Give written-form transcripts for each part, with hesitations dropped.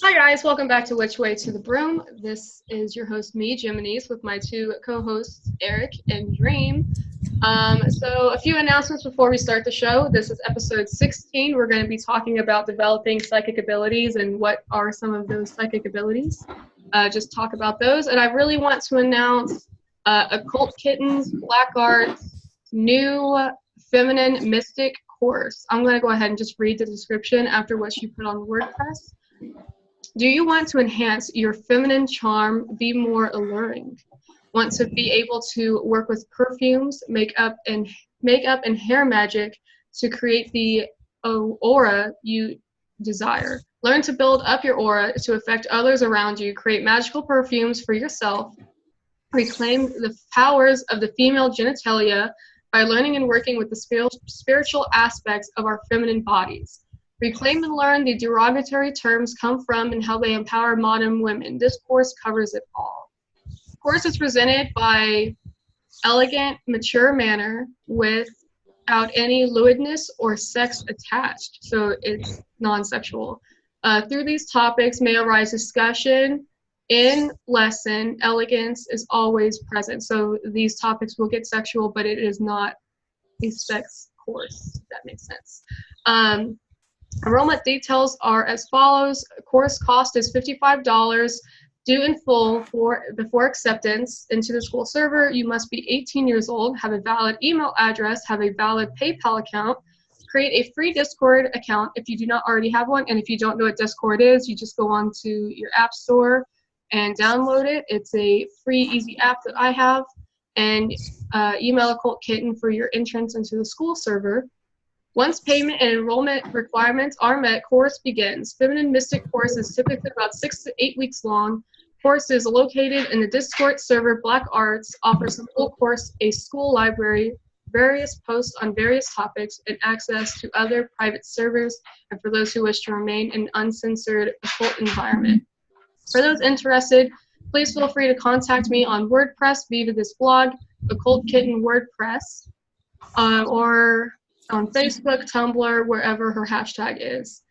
Hi guys, welcome back to Which Way to the Broom. This is your host, me, Jiminy's, with my two co-hosts, Eric and Dream. So a few announcements before we start the show. This is episode 16. We're going to be talking about developing psychic abilities and what are some of those psychic abilities. Just talk about those. And I really want to announce Occult Kitten's Black Arts new Feminine Mystic course. I'm going to go ahead and just read the description after what she put on WordPress. Do you want to enhance your feminine charm, be more alluring? Want to be able to work with perfumes, makeup and hair magic to create the aura you desire? Learn to build up your aura to affect others around you, create magical perfumes for yourself, reclaim the powers of the female genitalia by learning and working with the spiritual aspects of our feminine bodies. Reclaim and learn the derogatory terms come from and how they empower modern women. This course covers it all. The course is presented by elegant, mature manner without any lewdness or sex attached, so it's non-sexual. Through these topics may arise discussion. In lesson, elegance is always present. So these topics will get sexual, but it is not a sex course, if that makes sense. Enrollment details are as follows. Course cost is $55, due in full before acceptance into the school server. You must be 18 years old, have a valid email address, have a valid PayPal account, create a free Discord account if you do not already have one. And if you don't know what Discord is, you just go on to your app store and download it. It's a free, easy app that I have. And email Occult Kitten for your entrance into the school server. Once payment and enrollment requirements are met, course begins. Feminine Mystic course is typically about 6 to 8 weeks long. Course is located in the Discord server. Black Arts offers the full course, a school library, various posts on various topics, and access to other private servers, and for those who wish to remain in an uncensored occult environment. For those interested, please feel free to contact me on WordPress via this blog, Occult Kitten WordPress, or on Facebook, Tumblr, wherever her hashtag is.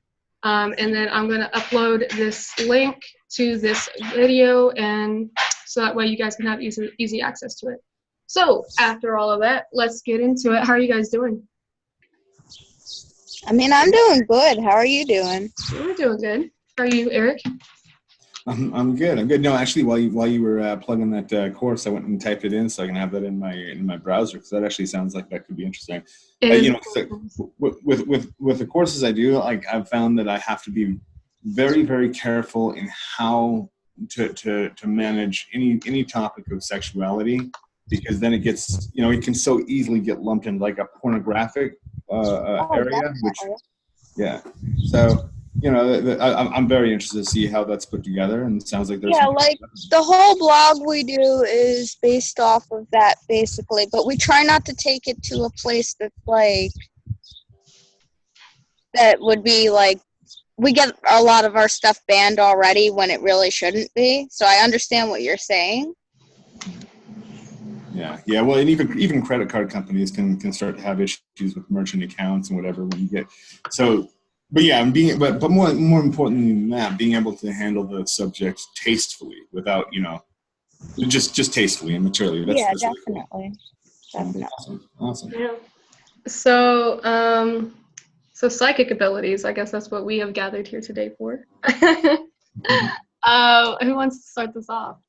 And then I'm going to upload this link to this video, and so that way you guys can have easy access to it. So after all of that, let's get into it. How are you guys doing? I mean, I'm doing good. How are you doing? We're doing good. How are you, Eric? I'm good. I'm good. No, actually, while you were plugging that course, I went and typed it in so I can have that in my browser, because that actually sounds like that could be interesting. So with the courses I do, like, I've found that I have to be very, very careful in how to manage any topic of sexuality, because then it gets, it can so easily get lumped in like a pornographic area, which, yeah. So. I'm very interested to see how that's put together, and it sounds like there's the whole blog we do is based off of that, basically, but we try not to take it to a place that's that would be like, we get a lot of our stuff banned already when it really shouldn't be, so I understand what you're saying. Yeah. Well, and even credit card companies can start to have issues with merchant accounts and whatever when you get so. But yeah, but more importantly than that, being able to handle the subject tastefully, without just tastefully and maturely. That's definitely, really cool. definitely. Awesome. Yeah. So psychic abilities. I guess that's what we have gathered here today for. Who wants to start this off?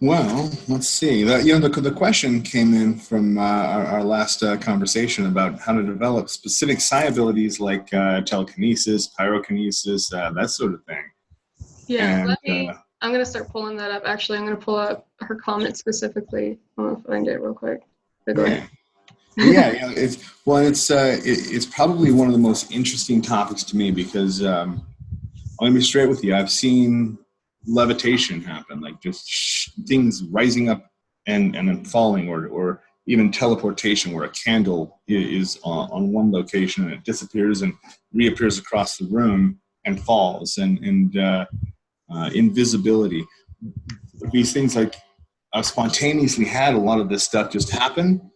Well, let's see. The question came in from our last conversation about how to develop specific psi abilities like telekinesis, pyrokinesis, that sort of thing. Yeah, I'm going to start pulling that up. Actually, I'm going to pull up her comment specifically. I'm going to find it real quick. Go ahead. It's probably one of the most interesting topics to me, because I'm going to be straight with you. I've seen levitation happen, like just things rising up and then falling, or even teleportation, where a candle is on one location and it disappears and reappears across the room and falls, and invisibility. These things, like, I've spontaneously had a lot of this stuff just happen,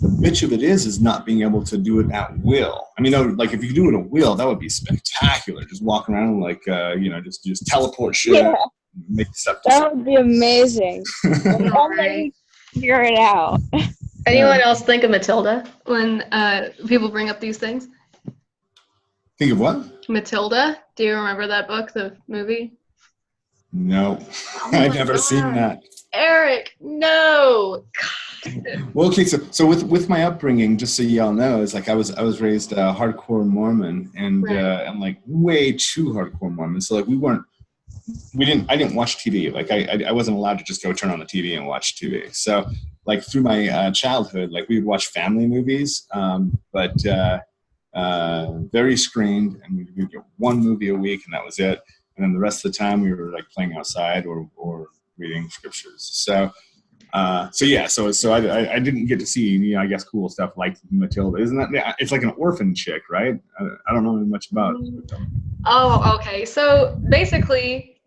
the bitch of it is not being able to do it at will. I mean, like if you do it at will, that would be spectacular. Just walking around like, just teleport shit. Yeah. Make stuff. That would be amazing. Right. Figure it out. Anyone else think of Matilda when people bring up these things? Think of what? Matilda. Do you remember that book, the movie? No, Oh I've my never God. seen that. Eric, no. Well, okay, so with my upbringing, just so y'all know, is like I was raised hardcore Mormon and like way too hardcore Mormon. So like I didn't watch TV. Like I wasn't allowed to just go turn on the TV and watch TV. So like through my childhood, like we would watch family movies, but very screened, and we'd get one movie a week, and that was it. And then the rest of the time we were like playing outside or reading scriptures. So I didn't get to see, I guess, cool stuff like Matilda. Isn't that, it's like an orphan chick, right? I don't know much about it. Oh, okay. So basically,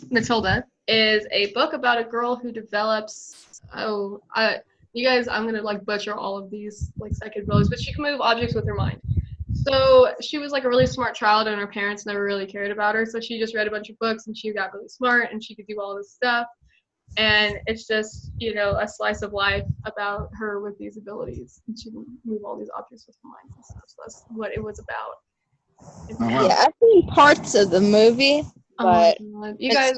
Matilda is a book about a girl who develops, you guys, I'm going to like butcher all of these like psychedelics, but she can move objects with her mind. So she was like a really smart child and her parents never really cared about her. So she just read a bunch of books and she got really smart and she could do all this stuff. And it's just, a slice of life about her with these abilities. And she can move all these objects with her mind and stuff. So that's what it was about. Oh, wow. Yeah, I've seen parts of the movie, but you guys,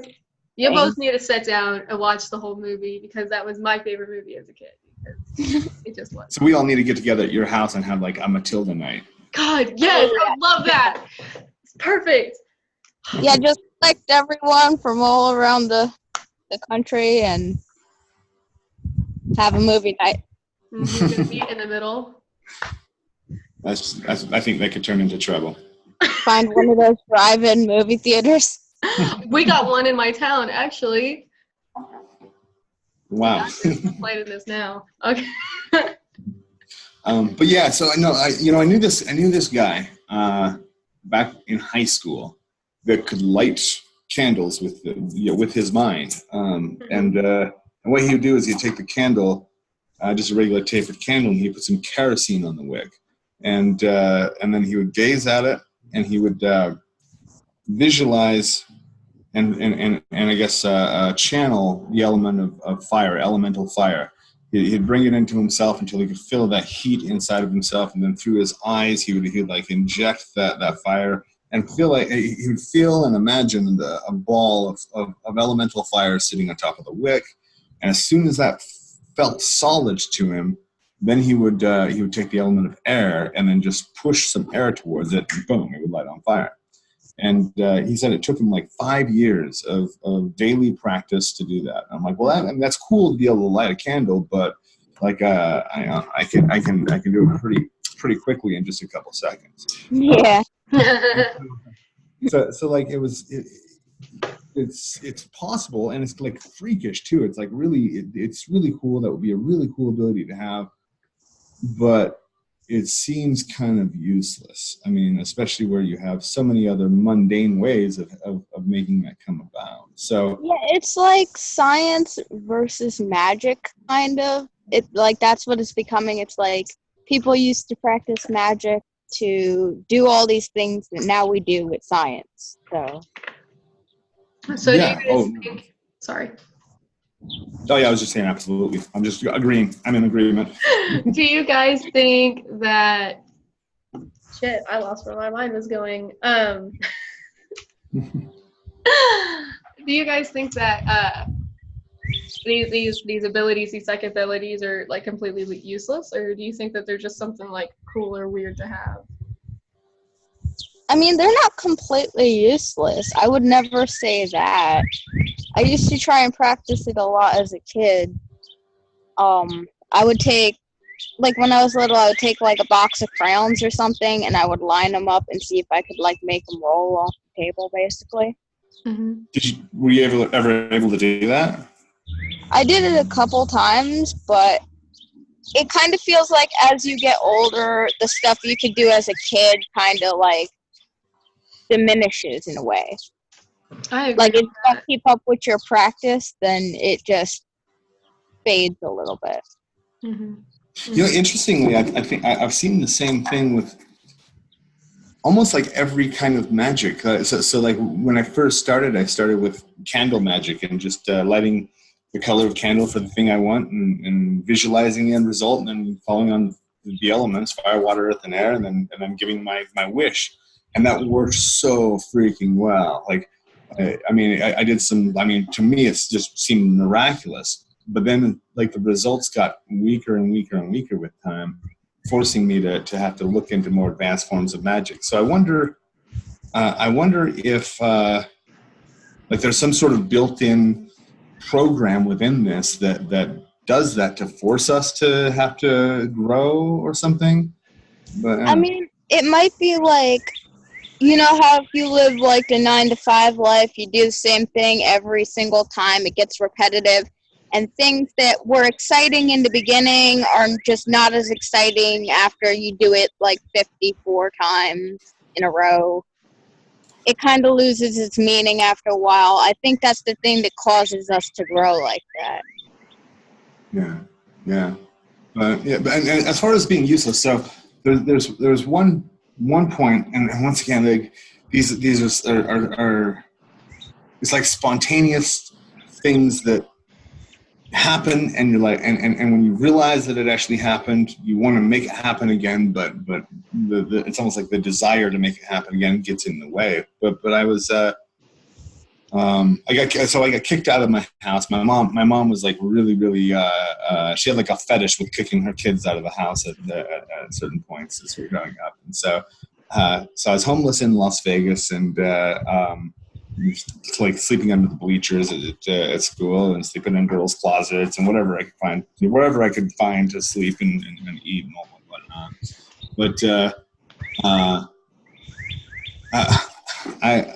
you both need to sit down and watch the whole movie because that was my favorite movie as a kid. Because it just was. So we all need to get together at your house and have like a Matilda night. God, yes, I would love that. It's perfect. Yeah, just select everyone from all around the country and have a movie night. You're gonna meet in the middle. I think that could turn into trouble. Find one of those drive-in movie theaters. We got one in my town, actually. Wow. I'm playing this now. Okay. But yeah, so I knew this guy back in high school that could light candles with his mind. And what he would do is he'd take the candle, just a regular tapered candle, and he'd put some kerosene on the wick, and then he would gaze at it, and he would visualize and I guess channel the element of fire, elemental fire. He'd bring it into himself until he could feel that heat inside of himself, and then through his eyes he would like inject that fire and feel like he would feel and imagine a ball of elemental fire sitting on top of the wick. And as soon as that felt solid to him, then he would take the element of air and then just push some air towards it, and boom, it would light on fire. And he said it took him like 5 years of daily practice to do that. I'm like, well, that's cool to be able to light a candle, but like I can do it pretty quickly in just a couple seconds. Yeah. So like it's possible, and it's like freakish too. It's like it's really cool. That would be a really cool ability to have, but it seems kind of useless. I mean, especially where you have so many other mundane ways of making that come about. So yeah, it's like science versus magic, kind of. It like that's what it's becoming. It's like people used to practice magic to do all these things that now we do with science. So yeah. do you guys think? Sorry. Oh yeah, I was just saying absolutely. I'm just agreeing. I'm in agreement. Do you guys think that? Shit, I lost where my mind was going. Do you guys think that these abilities, these psychic abilities, are like completely useless, or do you think that they're just something like cool or weird to have? I mean, they're not completely useless. I would never say that. I used to try and practice it a lot as a kid. I would take, like when I was little, I would take like a box of crayons or something, and I would line them up and see if I could like make them roll off the table, basically. Mm-hmm. Were you ever able to do that? I did it a couple times, but it kind of feels like as you get older, the stuff you could do as a kid kind of like diminishes in a way. I agree. Like if you don't keep up with your practice, then it just fades a little bit. Mm-hmm. You know, interestingly, I think I've seen the same thing with almost like every kind of magic. So like when I first started, I started with candle magic and just lighting the color of candle for the thing I want and visualizing the end result and then following on the elements, fire, water, earth, and air, and then giving my wish. And that worked so freaking well. Like, I did some, to me, it's just seemed miraculous. But then, like, the results got weaker and weaker and weaker with time, forcing me to have to look into more advanced forms of magic. So I wonder if, like, there's some sort of built-in program within this that does that to force us to have to grow or something. But I mean, it might be like, you know how if you live like a 9-to-5 life, you do the same thing every single time, it gets repetitive, and things that were exciting in the beginning are just not as exciting after you do it like 54 times in a row. It kind of loses its meaning after a while. I think that's the thing that causes us to grow like that. Yeah. But and as far as being useless, so there's one point, and once again, like these are it's like spontaneous things that happen, and you're like, and when you realize that it actually happened, you want to make it happen again, but it's almost like the desire to make it happen again gets in the way. But I was I got kicked out of my house. My mom was like really she had like a fetish with kicking her kids out of the house at certain points as we were growing up, and so I was homeless in Las Vegas, and like sleeping under the bleachers at school, and sleeping in girls' closets, and wherever I could find to sleep and eat and all whatnot. But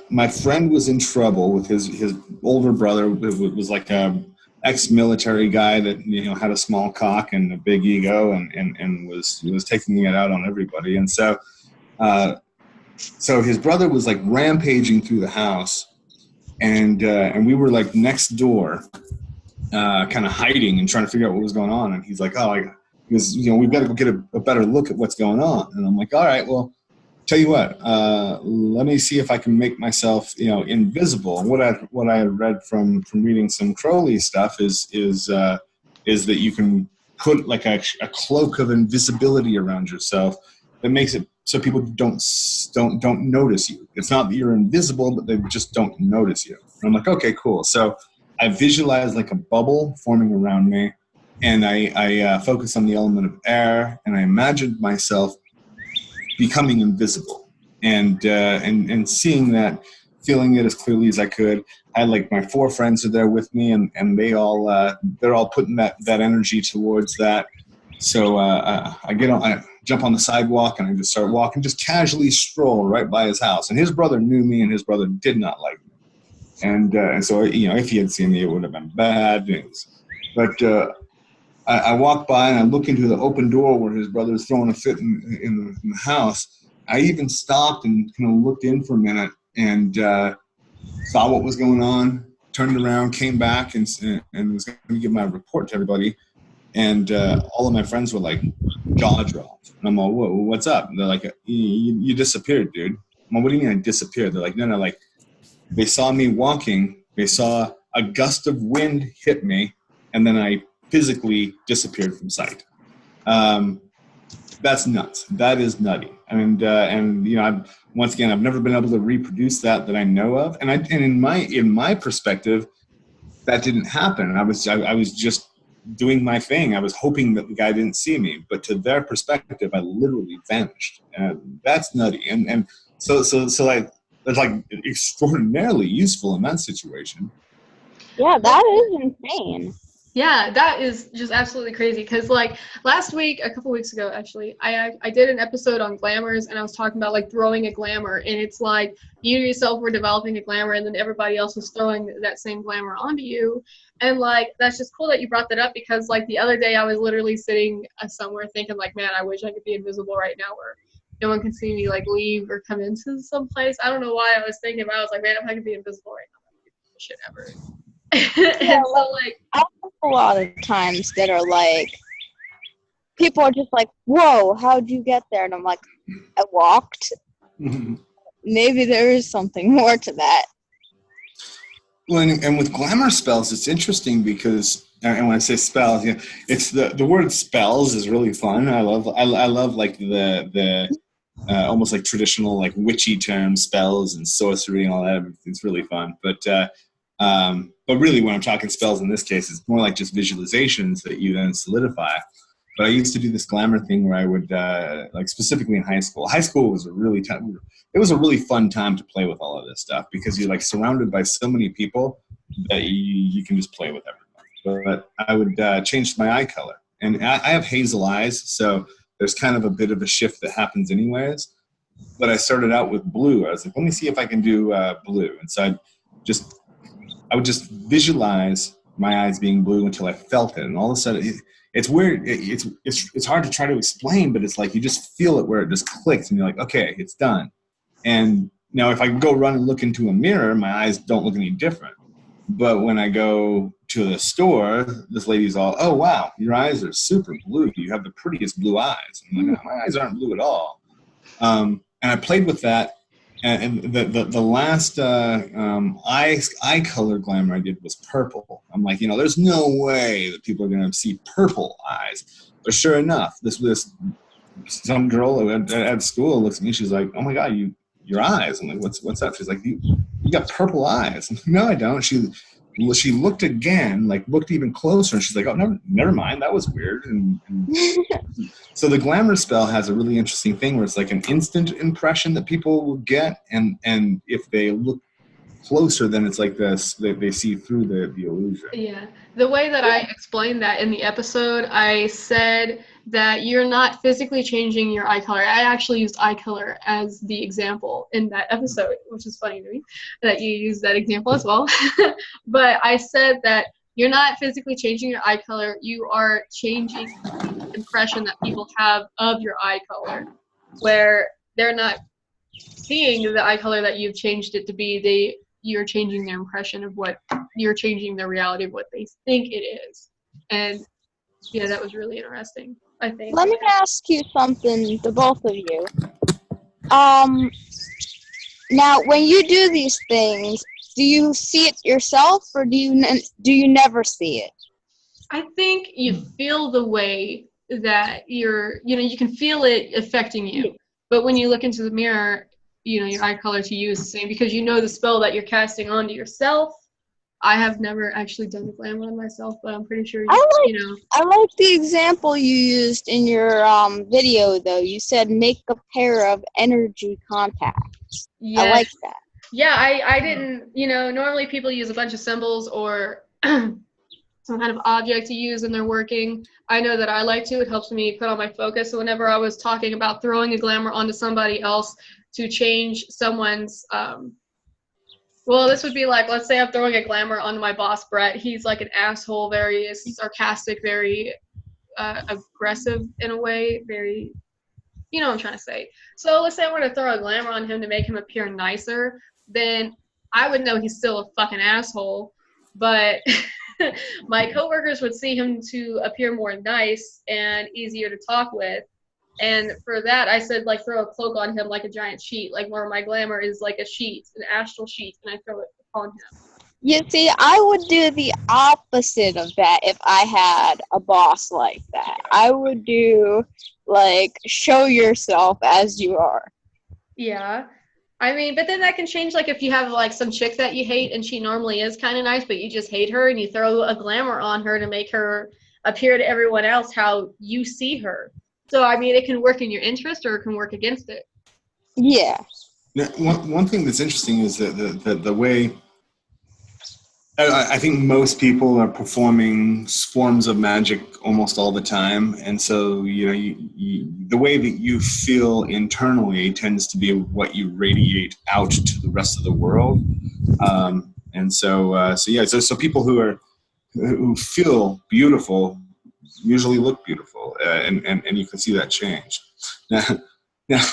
my friend was in trouble with his older brother, who was like a ex-military guy that had a small cock and a big ego, and was taking it out on everybody. And so his brother was like rampaging through the house, and we were like next door, kind of hiding and trying to figure out what was going on. And he's like, we've got to go get a better look at what's going on. And I'm like, all right, well, tell you what, let me see if I can make myself, invisible. What I had read from reading some Crowley stuff is that you can put like a cloak of invisibility around yourself that makes it so people don't notice you. It's not that you're invisible, but they just don't notice you. And I'm like, okay, cool. So I visualized like a bubble forming around me, and I focused on the element of air, and I imagined myself becoming invisible, and seeing that, feeling it as clearly as I could. I had like my 4 friends are there with me, and they're all putting that energy towards that. So I jump on the sidewalk, and I just start walking, just casually stroll right by his house. And his brother knew me, and his brother did not like me. And so if he had seen me, it would have been bad news. But I walk by, and I look into the open door where his brother's throwing a fit in the house. I even stopped and kind of looked in for a minute, and saw what was going on, turned around, came back, and was going to give my report to everybody. And all of my friends were like jaw dropped. And I'm like, whoa, what's up? And they're like, you disappeared, dude. I'm like, what do you mean I disappeared? They're like, no, like, they saw me walking. They saw a gust of wind hit me, and then I physically disappeared from sight. That's nuts. That is nutty. And once again, I've never been able to reproduce that I know of. And in my perspective, that didn't happen. I was just doing my thing. I was hoping that the guy didn't see me, but to their perspective, I literally vanished. And that's nutty. And so like, that's like extraordinarily useful in that situation. Yeah, that is insane. Yeah, that is just absolutely crazy. Because like last week, a couple weeks ago, actually, I did an episode on glamours, and I was talking about like throwing a glamour, and it's like you yourself were developing a glamour, and then everybody else was throwing that same glamour onto you. And like that's just cool that you brought that up, because like the other day I was literally sitting somewhere thinking like, man, I wish I could be invisible right now, where no one can see me like leave or come into some place. I don't know why I was thinking about it. I was like, man, if I could be invisible right now, that'd be the shit ever. Yeah, and so like I have a lot of times that are like, people are just like, whoa, how'd you get there? And I'm like, I walked. Maybe there is something more to that. Well, and with glamour spells, it's interesting because, and when I say spells, it's the word spells is really fun. I love like the almost like traditional like witchy term spells and sorcery and all that. It's really fun. But really, when I'm talking spells in this case, it's more like just visualizations that you then solidify. But I used to do this glamour thing where I would like specifically in high school. High school was a really fun time to play with all of this stuff because you're like surrounded by so many people that you can just play with everyone. But I would change my eye color, and I have hazel eyes, so there's kind of a bit of a shift that happens anyways. But I started out with blue. I was like, let me see if I can do blue, and so I would just visualize my eyes being blue until I felt it, and all of a sudden. It's weird. It's hard to try to explain, but it's like you just feel it where it just clicks, and you're like, okay, it's done. And now, if I go run and look into a mirror, my eyes don't look any different. But when I go to the store, this lady's all, "Oh wow, your eyes are super blue. You have the prettiest blue eyes." I'm like, my eyes aren't blue at all. And I played with that. And the last eye color glamour I did was purple. I'm like, there's no way that people are going to see purple eyes. But sure enough, this some girl at school looks at me. She's like, "Oh my God, your eyes." I'm like, "What's up?" She's like, "You got purple eyes." I'm like, "No, I don't." She looked again, like looked even closer, and she's like, "Oh, never mind. That was weird." And so the glamour spell has a really interesting thing where it's like an instant impression that people will get, and if they look closer, then it's like this they see through the illusion. Yeah, the way that I explained that in the episode, I said that you're not physically changing your eye color. I actually used eye color as the example in that episode, which is funny to me that you used that example as well. But I said that you're not physically changing your eye color. You are changing the impression that people have of your eye color, where they're not seeing the eye color that you've changed it to be. You're changing their impression of you're changing their reality of what they think it is. And yeah, that was really interesting, I think. Let me ask you something, the both of you. Now, when you do these things, do you see it yourself, or do you never see it? I think you feel the way that you can feel it affecting you. But when you look into the mirror, your eye color to you is the same because the spell that you're casting onto yourself. I have never actually done the glamour on myself, but I'm pretty sure I like the example you used in your video, though. You said make a pair of energy contacts. Yes. I like that. Yeah, I didn't, normally people use a bunch of symbols or some kind of object to use when they're working. I know that I like to. It helps me put on my focus. So whenever I was talking about throwing a glamour onto somebody else to change someone's well, this would be like, let's say I'm throwing a glamour onto my boss, Brett. He's like an asshole, very sarcastic, very aggressive in a way, very, what I'm trying to say. So let's say I want to throw a glamour on him to make him appear nicer, then I would know he's still a fucking asshole, but my coworkers would see him to appear more nice and easier to talk with. And for that, I said, like, throw a cloak on him like a giant sheet. Like, where my glamour is like a sheet, an astral sheet, and I throw it on him. You see, I would do the opposite of that if I had a boss like that. I would do, like, show yourself as you are. Yeah. I mean, but then that can change, like, if you have, like, some chick that you hate and she normally is kind of nice, but you just hate her and you throw a glamour on her to make her appear to everyone else how you see her. So, I mean, it can work in your interest or it can work against it. Yeah. Now, one thing that's interesting is that the way I think most people are performing forms of magic almost all the time, and so the way that you feel internally tends to be what you radiate out to the rest of the world, and so people who feel beautiful usually look beautiful, and you can see that change. Now,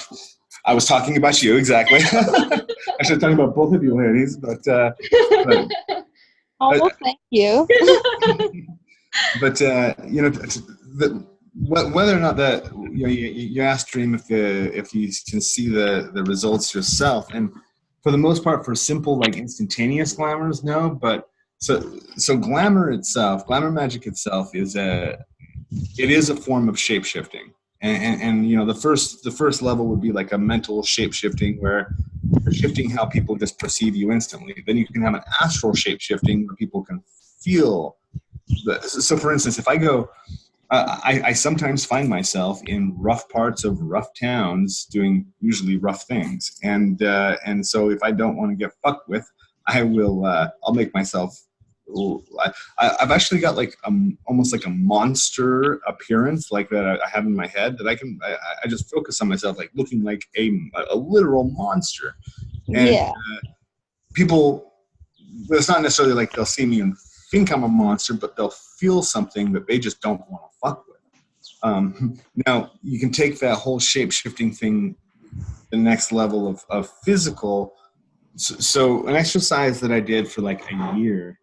I was talking about you, exactly. Actually, I'm talking about both of you ladies, but well, thank you. But whether or not that, you know, you asked Dream if you can see the results yourself, and for the most part, for simple like instantaneous glamours, no. But so glamour magic itself is a form of shape shifting, and you know, the first level would be like a mental shape shifting where you're shifting how people just perceive you instantly. Then you can have an astral shape shifting where people can feel. So for instance, if I go. I sometimes find myself in rough parts of rough towns doing usually rough things, and so if I don't want to get fucked with, I will. I'll make myself. I've actually got like almost like a monster appearance like that I have in my head that I just focus on myself like looking like a literal monster, and Yeah. People. It's not necessarily like they'll see me and think I'm a monster, but they'll feel something that they just don't want to fuck with. Now, you can take that whole shape-shifting thing the next level of physical. So an exercise that I did for like a year,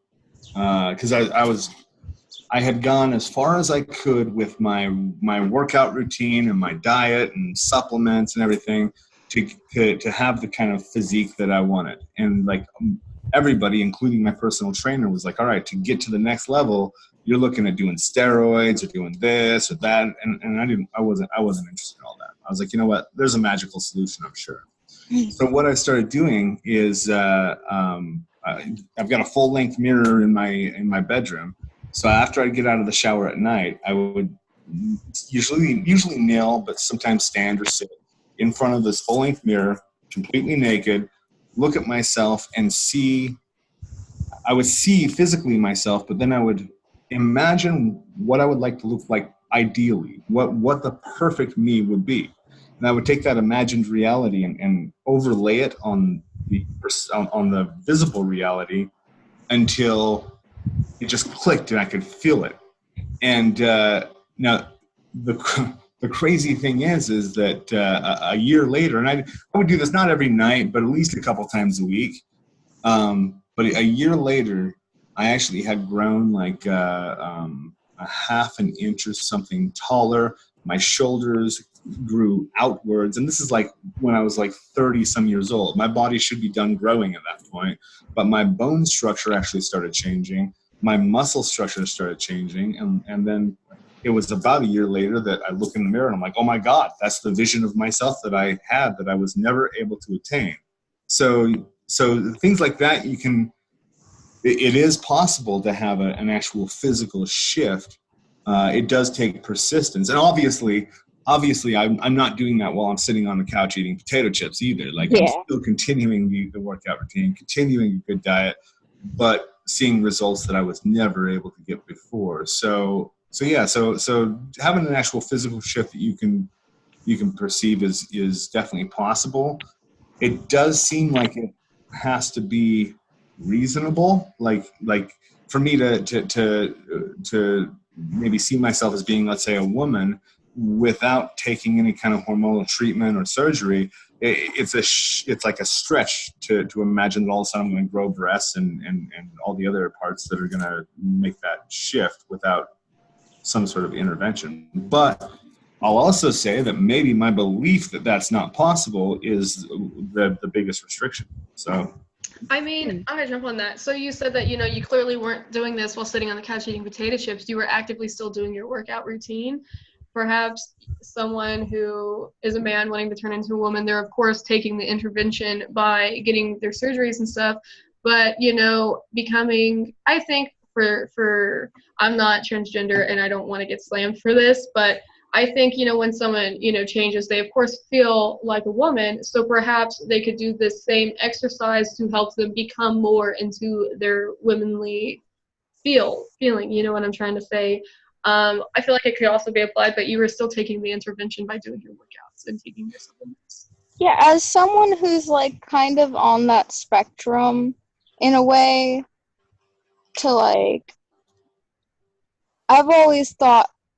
because I had gone as far as I could with my workout routine and my diet and supplements and everything to have the kind of physique that I wanted. And like everybody, including my personal trainer, was like, all right, to get to the next level, you're looking at doing steroids or doing this or that. And I wasn't interested in all that. I was like, you know what? There's a magical solution, I'm sure. So what I started doing is I've got a full length mirror in my bedroom. So after I'd get out of the shower at night, I would usually kneel, but sometimes stand or sit in front of this full length mirror, completely naked, look at myself and I would see physically myself, but then I would imagine what I would like to look like ideally, what the perfect me would be. And I would take that imagined reality and overlay it on the visible reality until it just clicked and I could feel it. And now the crazy thing is that a year later, and I would do this not every night, but at least a couple times a week. But a year later, I actually had grown like a half an inch or something taller. My shoulders grew outwards. And this is like when I was like 30 some years old. My body should be done growing at that point. But my bone structure actually started changing. My muscle structure started changing. And then it was about a year later that I look in the mirror and I'm like, oh my God, that's the vision of myself that I had that I was never able to attain. So things like that, it is possible to have an actual physical shift. It does take persistence. And obviously I'm not doing that while I'm sitting on the couch eating potato chips either. Like I'm still continuing the workout routine, continuing a good diet, but seeing results that I was never able to get before. So having an actual physical shift that you can perceive is definitely possible. It does seem like it has to be reasonable. Like for me to maybe see myself as being, let's say, a woman without taking any kind of hormonal treatment or surgery, it's like a stretch to imagine that all of a sudden I'm going to grow breasts and all the other parts that are going to make that shift without some sort of intervention. But I'll also say that maybe my belief that that's not possible is the biggest restriction. So, I mean, I'm gonna jump on that. So you said that, you clearly weren't doing this while sitting on the couch eating potato chips. You were actively still doing your workout routine. Perhaps someone who is a man wanting to turn into a woman, they're of course taking the intervention by getting their surgeries and stuff. But, becoming, I think for I'm not transgender and I don't want to get slammed for this, but I think, when someone, changes, they of course feel like a woman. So perhaps they could do the same exercise to help them become more into their womanly feeling, you know what I'm trying to say? I feel like it could also be applied, but you were still taking the intervention by doing your workouts and taking your supplements. Yeah, as someone who's like kind of on that spectrum in a way, to like, I've always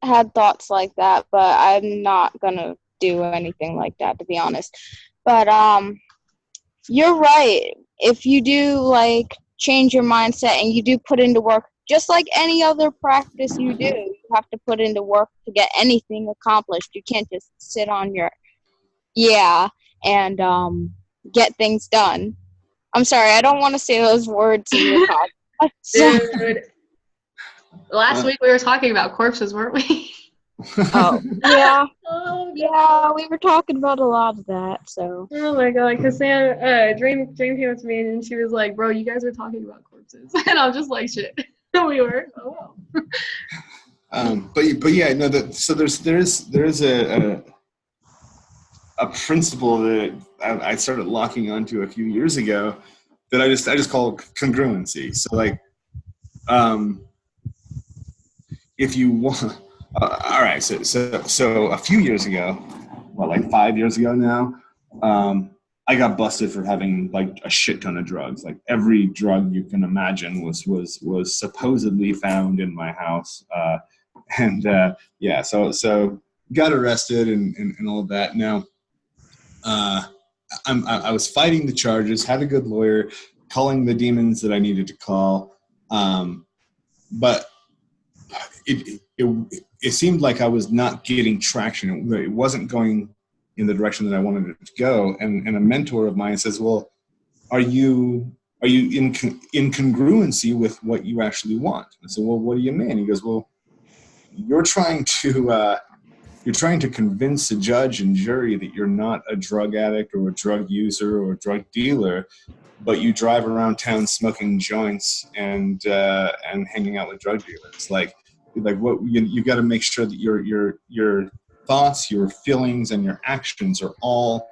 had thoughts like that, but I'm not gonna do anything like that, to be honest. But you're right. If you do like change your mindset and you do put into work just like any other practice you do, you have to put into work to get anything accomplished. You can't just sit on your and get things done. I'm sorry, I don't want to say those words in your podcast. Dude, last week we were talking about corpses, weren't we? Oh, yeah. Oh, Yeah, we were talking about a lot of that, so. oh my god, because Dream came up to me and she was like, bro, you guys are talking about corpses. And I'm just like, shit. We were. Oh, well. But yeah, no. So there's a principle that I started locking onto a few years ago that I just call congruency. So like, if you want, all right. So a few years ago, well, like 5 years ago now, I got busted for having like a shit ton of drugs. Like every drug you can imagine was supposedly found in my house. So got arrested and all of that. Now, I was fighting the charges, had a good lawyer, calling the demons that I needed to call, but it seemed like I was not getting traction. It wasn't going in the direction that I wanted it to go. And a mentor of mine says, "Well, are you in congruency with what you actually want?" I said, "Well, what do you mean?" He goes, "Well, you're trying to convince a judge and jury that you're not a drug addict or a drug user or a drug dealer, but you drive around town smoking joints and hanging out with drug dealers. Like what you got to make sure that your thoughts, your feelings, and your actions are all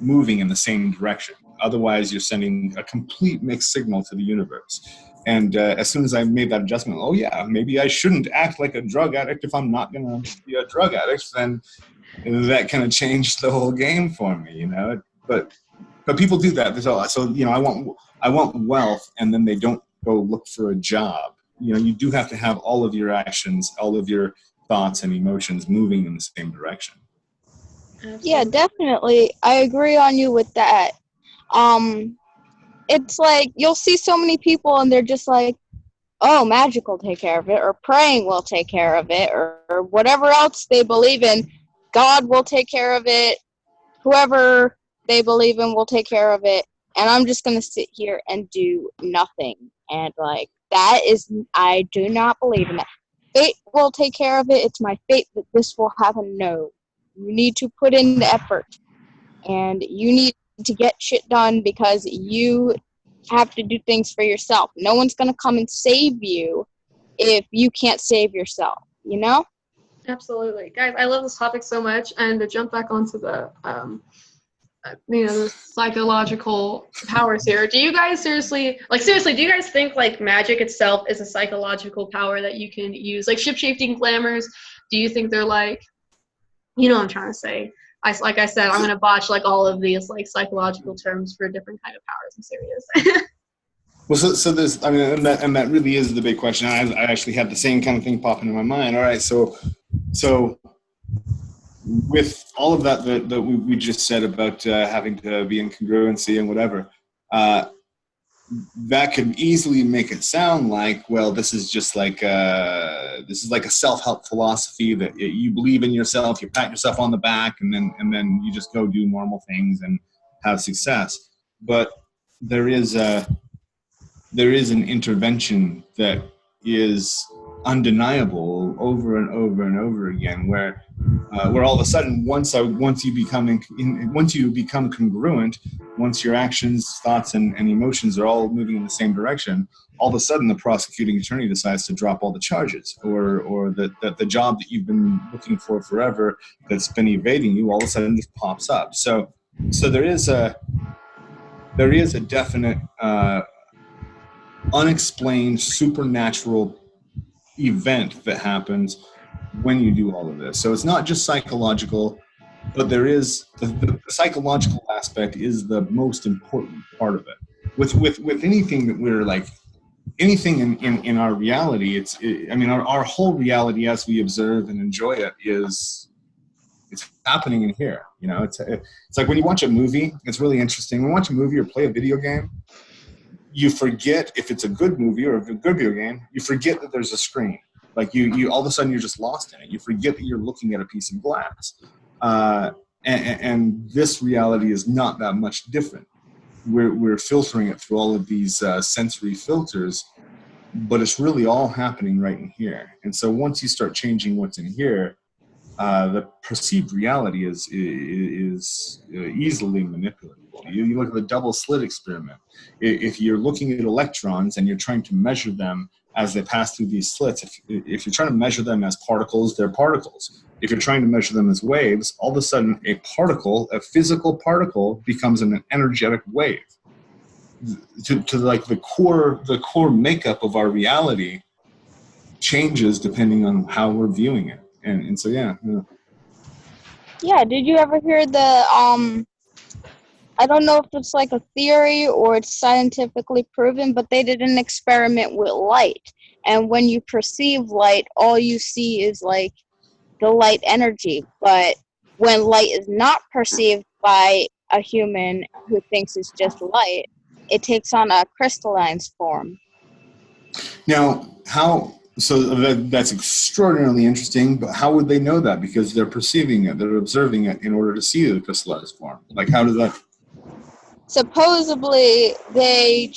moving in the same direction. Otherwise, you're sending a complete mixed signal to the universe." And as soon as I made that adjustment, oh yeah, maybe I shouldn't act like a drug addict if I'm not going to be a drug addict. Then that kind of changed the whole game for me, you know. But people do that. So you know, I want wealth, and then they don't go look for a job. You know, you do have to have all of your actions, all of your thoughts and emotions moving in the same direction. Yeah, definitely. I agree on you with that. It's like you'll see so many people and they're just like, oh, magic will take care of it, or praying will take care of it, or whatever else they believe in. God will take care of it. Whoever they believe in will take care of it. And I'm just going to sit here and do nothing. And like, I do not believe in that. Fate will take care of it. It's my fate that this will happen. No. You need to put in the effort. And you need to get shit done because you have to do things for yourself. No one's going to come and save you if you can't save yourself, you know? Absolutely. Guys, I love this topic so much. And to jump back onto the, the psychological powers here, do you guys seriously, do you guys think like magic itself is a psychological power that you can use? Like ship-shifting glamours, do you think they're like, you know what I'm trying to say? Like I said, I'm going to botch like all of these like psychological terms for different kind of powers. I'm serious. Well, so there's, I mean, and that really is the big question. I actually had the same kind of thing popping in my mind. All right, so with all of that we just said about having to be in congruency and whatever, that could easily make it sound like, well, this is just like a self-help philosophy that you believe in yourself, you pat yourself on the back, and then you just go do normal things and have success. But there is an intervention that is undeniable over and over and over again, where all of a sudden, once you become congruent, once your actions, thoughts, and emotions are all moving in the same direction, all of a sudden the prosecuting attorney decides to drop all the charges, or that the job that you've been looking for forever that's been evading you all of a sudden just pops up. So there is a definite unexplained supernatural event that happens when you do all of this. So it's not just psychological, but there is the psychological aspect is the most important part of it. With anything that we're like, anything in our reality, our whole reality as we observe and enjoy it it's happening in here. You know, it's like when you watch a movie, it's really interesting. When you watch a movie or play a video game, you forget, if it's a good movie or a good video game, you forget that there's a screen. Like you all of a sudden you're just lost in it. You forget that you're looking at a piece of glass. And this reality is not that much different. We're filtering it through all of these sensory filters, but it's really all happening right in here. And so once you start changing what's in here, the perceived reality is easily manipulable. You look at the double slit experiment. If you're looking at electrons and you're trying to measure them as they pass through these slits, if you're trying to measure them as particles, they're particles. If you're trying to measure them as waves, all of a sudden a particle, a physical particle, becomes an energetic wave. To like the core makeup of our reality changes depending on how we're viewing it. And so yeah. Yeah, did you ever hear the I don't know if it's like a theory or it's scientifically proven, but they did an experiment with light. And when you perceive light, all you see is like the light energy. But when light is not perceived by a human who thinks it's just light, it takes on a crystalline form. Now, that's extraordinarily interesting, but how would they know that? Because they're perceiving it, they're observing it in order to see the crystallized form. Like, how does that? Supposedly, I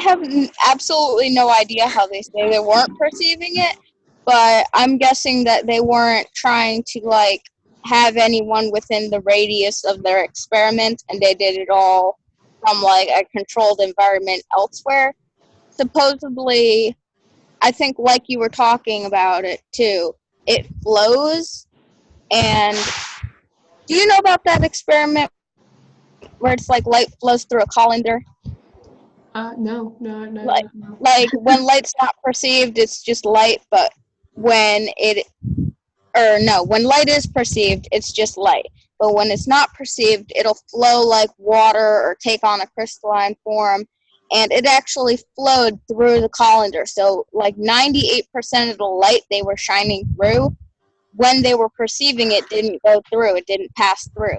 have absolutely no idea how they say they weren't perceiving it, but I'm guessing that they weren't trying to, like, have anyone within the radius of their experiment, and they did it all from, like, a controlled environment elsewhere. Supposedly, I think, like you were talking about it, too, it flows, and do you know about that experiment where it's like light flows through a colander? No. Like when light's not perceived, it's just light, but when light is perceived, it's just light. But when it's not perceived, it'll flow like water or take on a crystalline form, and it actually flowed through the colander. So like 98% of the light they were shining through, when they were perceiving it, didn't go through, it didn't pass through.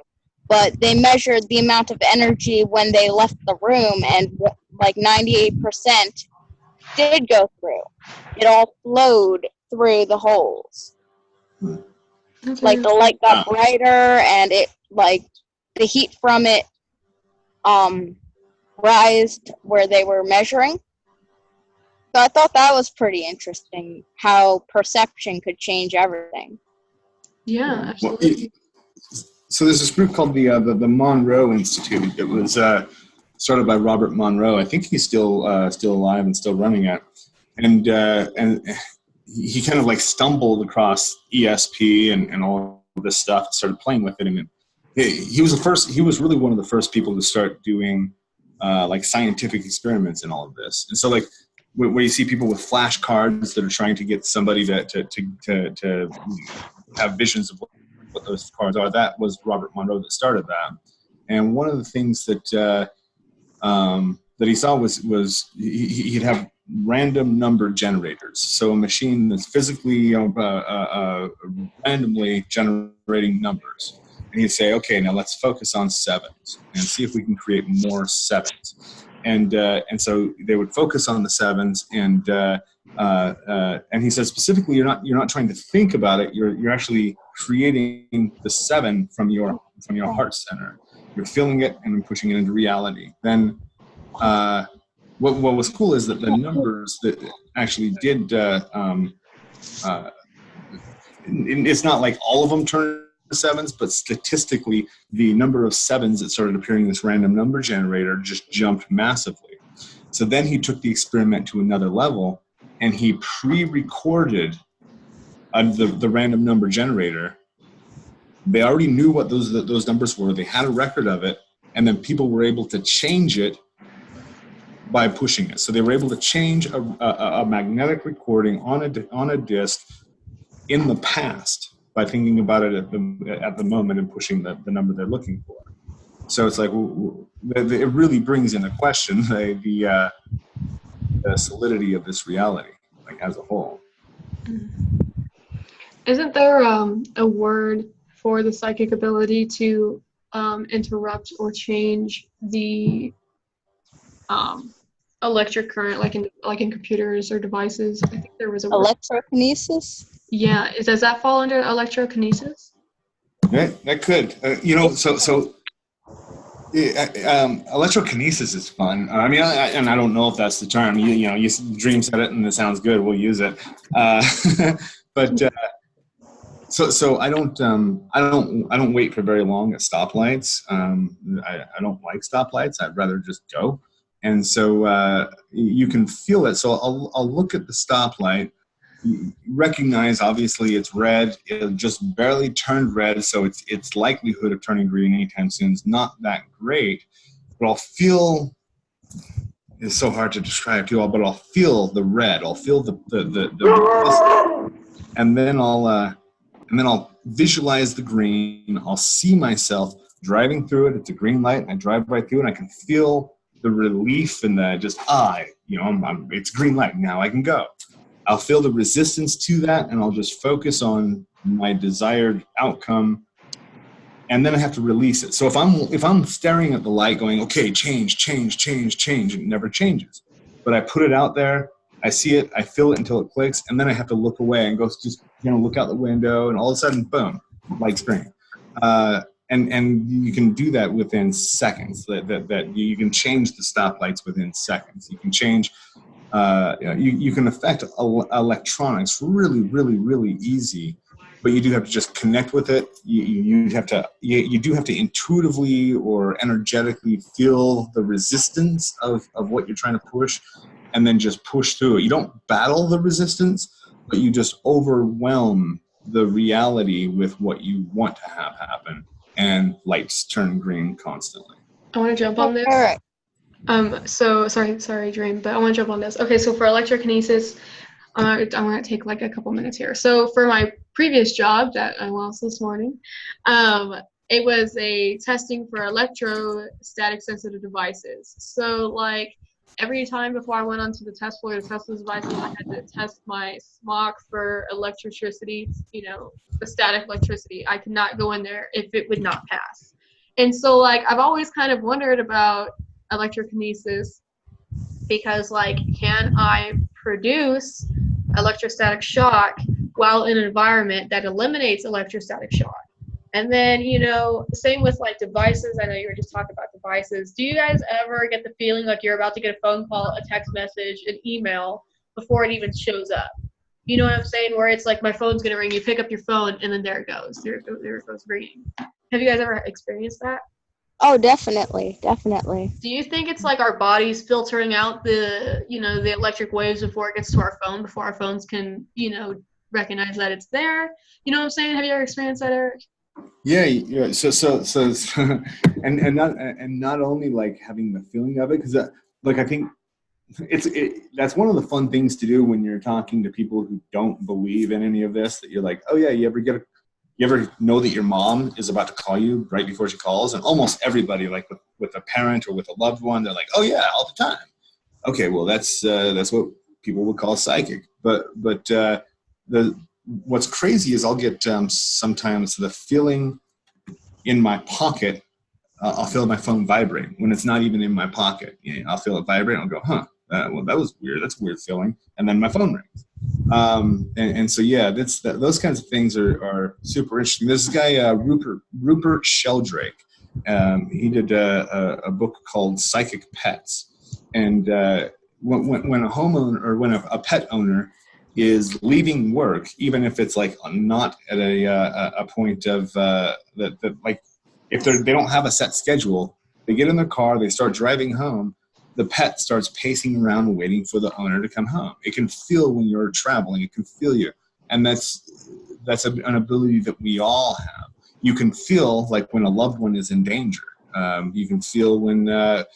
But they measured the amount of energy when they left the room, and like 98% did go through. It all flowed through the holes. That's like the light got brighter, and it, like, the heat from it rised where they were measuring. So I thought that was pretty interesting, how perception could change everything. Yeah, absolutely. So there's this group called the Monroe Institute that was started by Robert Monroe. I think he's still alive and still running it. And he kind of like stumbled across ESP and all of this stuff and started playing with it. And he was really one of the first people to start doing like scientific experiments in all of this. And so like where you see people with flashcards that are trying to get somebody to have visions of what those cards are, that was Robert Monroe that started that. And one of the things that he saw was he'd have random number generators. So a machine that's physically randomly generating numbers. And he'd say, okay, now let's focus on sevens and see if we can create more sevens. And so they would focus on the sevens, and he said specifically, you're not trying to think about it. You're actually creating the seven from your heart center. You're feeling it and pushing it into reality. Then what was cool is that the numbers that actually did it's not like all of them turned to sevens, but statistically the number of sevens that started appearing in this random number generator just jumped massively. So then he took the experiment to another level, and he pre-recorded the random number generator. They already knew what those numbers were. They had a record of it, and then people were able to change it by pushing it. So they were able to change a magnetic recording on a disc in the past by thinking about it at the moment and pushing the number they're looking for. So it's like it really brings into question the solidity of this reality, like as a whole. Isn't there a word for the psychic ability to interrupt or change the electric current, like in computers or devices. I think there was a word. ElectroKinesis? Yeah, does that fall under electrokinesis? That could. Electrokinesis is fun. I mean, and I don't know if that's the term. You Dream said it, and it sounds good. We'll use it. But so I don't wait for very long at stoplights. I don't like stoplights. I'd rather just go. And so you can feel it. So I'll look at the stoplight. Recognize obviously it's red. It just barely turned red, so its likelihood of turning green anytime soon is not that great. But I'll feel, it's so hard to describe to you all, but I'll feel the red. I'll feel the and then I'll visualize the green. I'll see myself driving through it. It's a green light, and I drive right through it, and I can feel the relief and the just it's green light, now I can go. I'll feel the resistance to that, and I'll just focus on my desired outcome, and then I have to release it. So if I'm staring at the light going, okay, change, it never changes. But I put it out there, I see it, I feel it until it clicks, and then I have to look away and go just look out the window, and all of a sudden, boom, light's green. And you can do that within seconds. That you can change the stoplights within seconds. You can change. You can affect electronics really, really, really easy, but you do have to just connect with it. You do have to intuitively or energetically feel the resistance of what you're trying to push, and then just push through it. You don't battle the resistance, but you just overwhelm the reality with what you want to have happen, and lights turn green constantly. I want to jump on this. All right. So sorry, Dream, but I want to jump on this. Okay, so for electrokinesis, I'm going to take like a couple minutes here. So for my previous job that I lost this morning, it was a testing for electrostatic sensitive devices. So like every time before I went onto the test floor to test those devices, I had to test my SMOC for electricity, the static electricity. I could not go in there if it would not pass. And so like I've always kind of wondered about electrokinesis, because like, can I produce electrostatic shock while in an environment that eliminates electrostatic shock? And then, same with like devices. I know you were just talking about devices. Do you guys ever get the feeling like you're about to get a phone call, a text message, an email before it even shows up? You know what I'm saying? Where it's like, my phone's going to ring, you pick up your phone, and then there it goes. There it goes ringing. Have you guys ever experienced that? Oh, definitely. Do you think it's like our bodies filtering out the electric waves before it gets to our phone, before our phones can, recognize that it's there? You know what I'm saying? Have you ever experienced that, Eric? Yeah. So, and not only like having the feeling of it, because I think that's one of the fun things to do when you're talking to people who don't believe in any of this. That you're like, oh yeah, you ever know that your mom is about to call you right before she calls? And almost everybody, like with a parent or with a loved one, they're like, oh yeah, all the time. Okay, well that's what people would call psychic. But what's crazy is I'll get sometimes the feeling in my pocket. I'll feel my phone vibrate when it's not even in my pocket. I'll feel it vibrate, and I'll go, huh, well that was weird. That's a weird feeling. And then my phone rings. And so yeah, those kinds of things are super interesting. There's this guy Rupert Sheldrake. He did a book called Psychic Pets, and when a homeowner or when a pet owner is leaving work, even if it's like not at a point of that like if they don't have a set schedule, they get in their car, they start driving home. The pet starts pacing around waiting for the owner to come home. It can feel when you're traveling. It can feel you. And that's an ability that we all have. You can feel like when a loved one is in danger. You can feel when one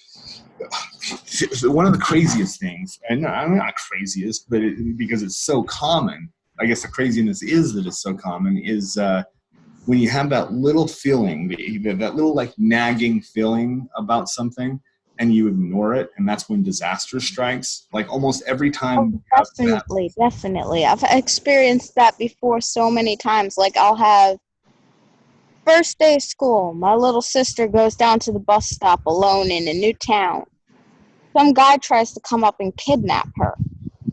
of the craziest things, and I'm not craziest, but because it's so common, I guess the craziness is that it's so common, is when you have that little feeling, that little like nagging feeling about something, and you ignore it, and that's when disaster strikes. Like almost every time. Oh, definitely. I've experienced that before so many times. Like I'll have first day of school, my little sister goes down to the bus stop alone in a new town. some guy tries to come up and kidnap her.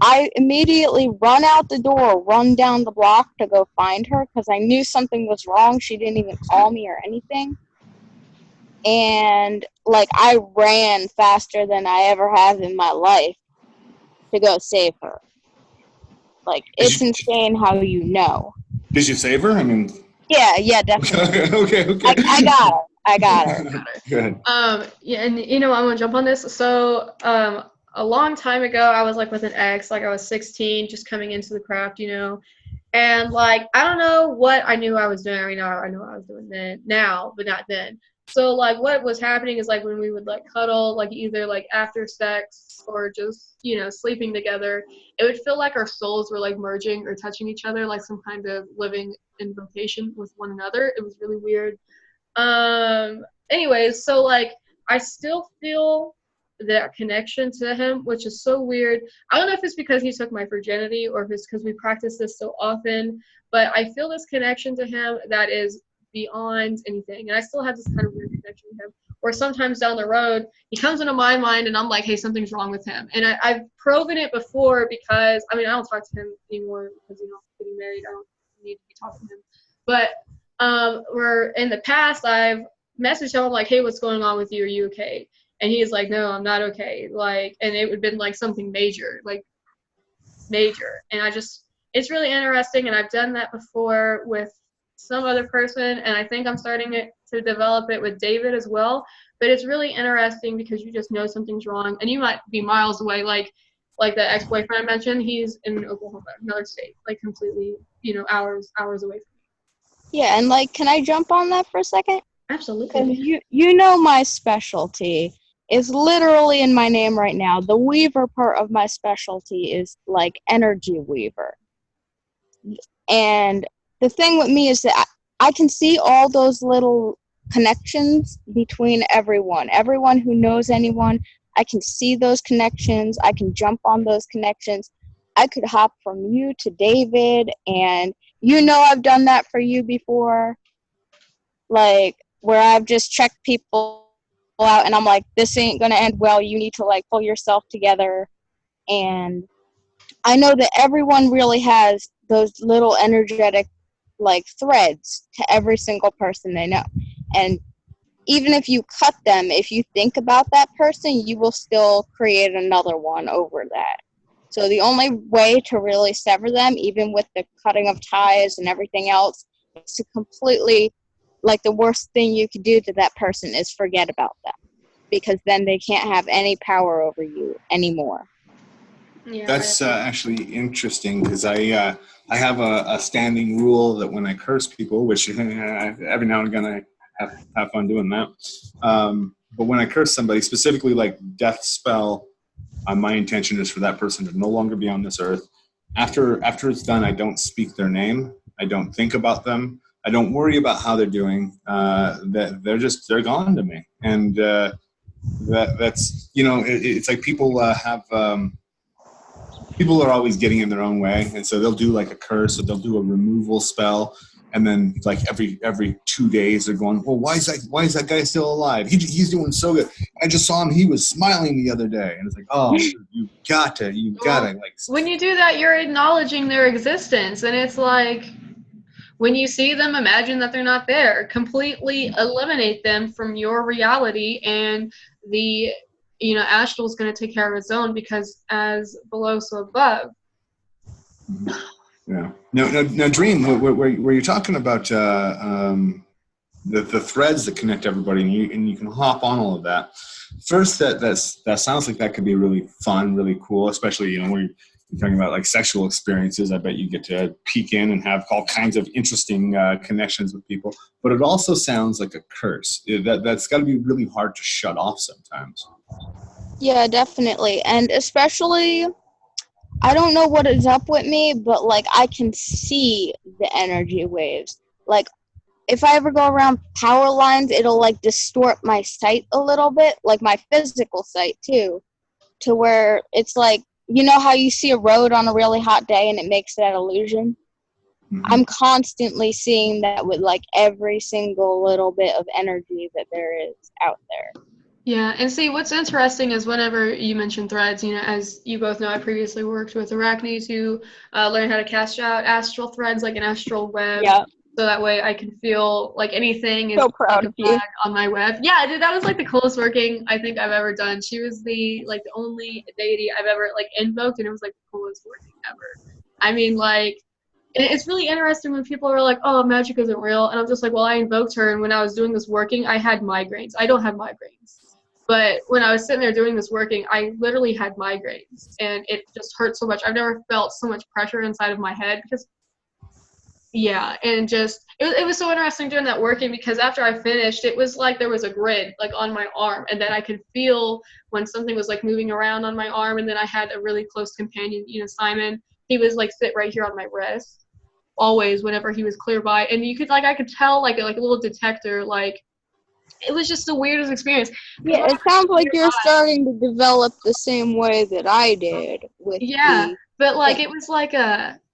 I immediately run out the door, run down the block to go find her because I knew something was wrong. She didn't even call me or anything. And, like, I ran faster than I ever have in my life to go save her. Like, it's insane how you know. Did you save her? I mean... Yeah, definitely. Okay. I got her. Good. Yeah, and you know, I'm gonna jump on this. So, a long time ago, I was like with an ex, like I was 16, just coming into the craft, you know, and like I don't know what I knew I was doing. I mean, I know what I was doing then, now, but not then. So like what was happening is like when we would like cuddle, like either like after sex or just, you know, sleeping together, it would feel like our souls were like merging or touching each other, like some kind of living invocation with one another. It was really weird. Anyways, so like I still feel that connection to him, which is so weird. I don't know if it's because he took my virginity or if it's because we practice this so often, but I feel this connection to him that is beyond anything. And I still have this kind of weird connection with him. Or sometimes down the road, he comes into my mind and I'm like, hey, something's wrong with him. And I've proven it before because, I mean, I don't talk to him anymore because, you know, I'm getting married. I don't need to be talking to him. But where in the past, I've messaged him, I'm like, hey, what's going on with you? Are you okay? And he's like, no, I'm not okay. Like, and it would have been like something major, like major. And it's really interesting. And I've done that before with some other person. And I think I'm starting to develop it with David as well. But it's really interesting because you just know something's wrong. And you might be miles away. Like the ex-boyfriend I mentioned, he's in Oklahoma, another state, like completely, you know, hours away from me. Yeah, and like, can I jump on that for a second? Absolutely. Because you know my specialty is literally in my name right now. The weaver part of my specialty is like energy weaver. And the thing with me is that I can see all those little connections between everyone who knows anyone. I can see those connections. I can jump on those connections. I could hop from you to David, and you know I've done that for you before. Like, where I've just checked people out and I'm like, this ain't gonna end well, you need to like pull yourself together. And I know that everyone really has those little energetic like threads to every single person they know. And even if you cut them, if you think about that person, you will still create another one over that. So the only way to really sever them, even with the cutting of ties and everything else, is to completely, like, the worst thing you could do to that person is forget about them, because then they can't have any power over you anymore. Yeah, that's actually interesting because I have a standing rule that when I curse people, which every now and again I have fun doing that, but when I curse somebody, specifically like death spell, my intention is for that person to no longer be on this earth. After it's done, I don't speak their name. I don't think about them. I don't worry about how they're doing. They're gone to me, and that's, you know, it's like people have. People are always getting in their own way, and so they'll do like a curse or they'll do a removal spell, and then like every 2 days they're going, well, why is that guy still alive? He's doing so good. I just saw him; he was smiling the other day, and it's like, oh, you gotta like. When you do that, you're acknowledging their existence, and it's like when you see them, imagine that they're not there. Completely eliminate them from your reality, and the astral is going to take care of its own, because as below, so above. Yeah. No. Dream. Where you're talking about the threads that connect everybody, and you can hop on all of that. First, that sounds like that could be really fun, really cool, especially when you're talking about like sexual experiences. I bet you get to peek in and have all kinds of interesting connections with people. But it also sounds like a curse. That's got to be really hard to shut off sometimes. Yeah, definitely. And especially, I don't know what is up with me, but like I can see the energy waves. Like, if I ever go around power lines, it'll like distort my sight a little bit, like my physical sight too, to where it's like, you know how you see a road on a really hot day and it makes that illusion? Mm-hmm. I'm constantly seeing that with like every single little bit of energy that there is out there. Yeah, and see, what's interesting is whenever you mention threads, you know, as you both know, I previously worked with arachnes who learn how to cast out astral threads, like an astral web, Yeah. so that way I can feel like anything is So like proud a of you. flag on my web. Yeah, dude, that was like the coolest working I think I've ever done. She was the only deity I've ever like invoked, and it was like the coolest working ever. I mean, like. And it's really interesting when people are like, oh, magic isn't real. And I'm just like, well, I invoked her. And when I was doing this working, I had migraines. I don't have migraines. But when I was sitting there doing this working, I literally had migraines. And it just hurt so much. I've never felt so much pressure inside of my head because, yeah. And just, it was so interesting doing that working because after I finished, it was like there was a grid like on my arm. And then I could feel when something was like moving around on my arm. And then I had a really close companion, you know, Simon. He was like sit right here on my wrist always whenever he was clear by, and you could like I could tell like a little detector. Like it was just the weirdest experience. Yeah, it sounds like you're starting to develop the same way that I did with Yeah, but like the, it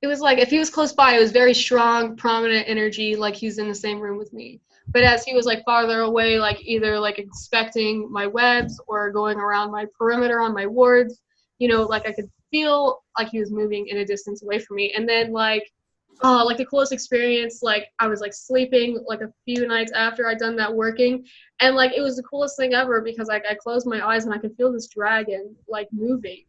was like if he was close by, it was very strong, prominent energy, like he's in the same room with me. But as he was like farther away, like either like inspecting my webs or going around my perimeter on my wards, you know, like I could feel like he was moving in a distance away from me. And then like the coolest experience, like I was like sleeping like a few nights after I'd done that working, and like it was the coolest thing ever because like I closed my eyes and I could feel this dragon like moving,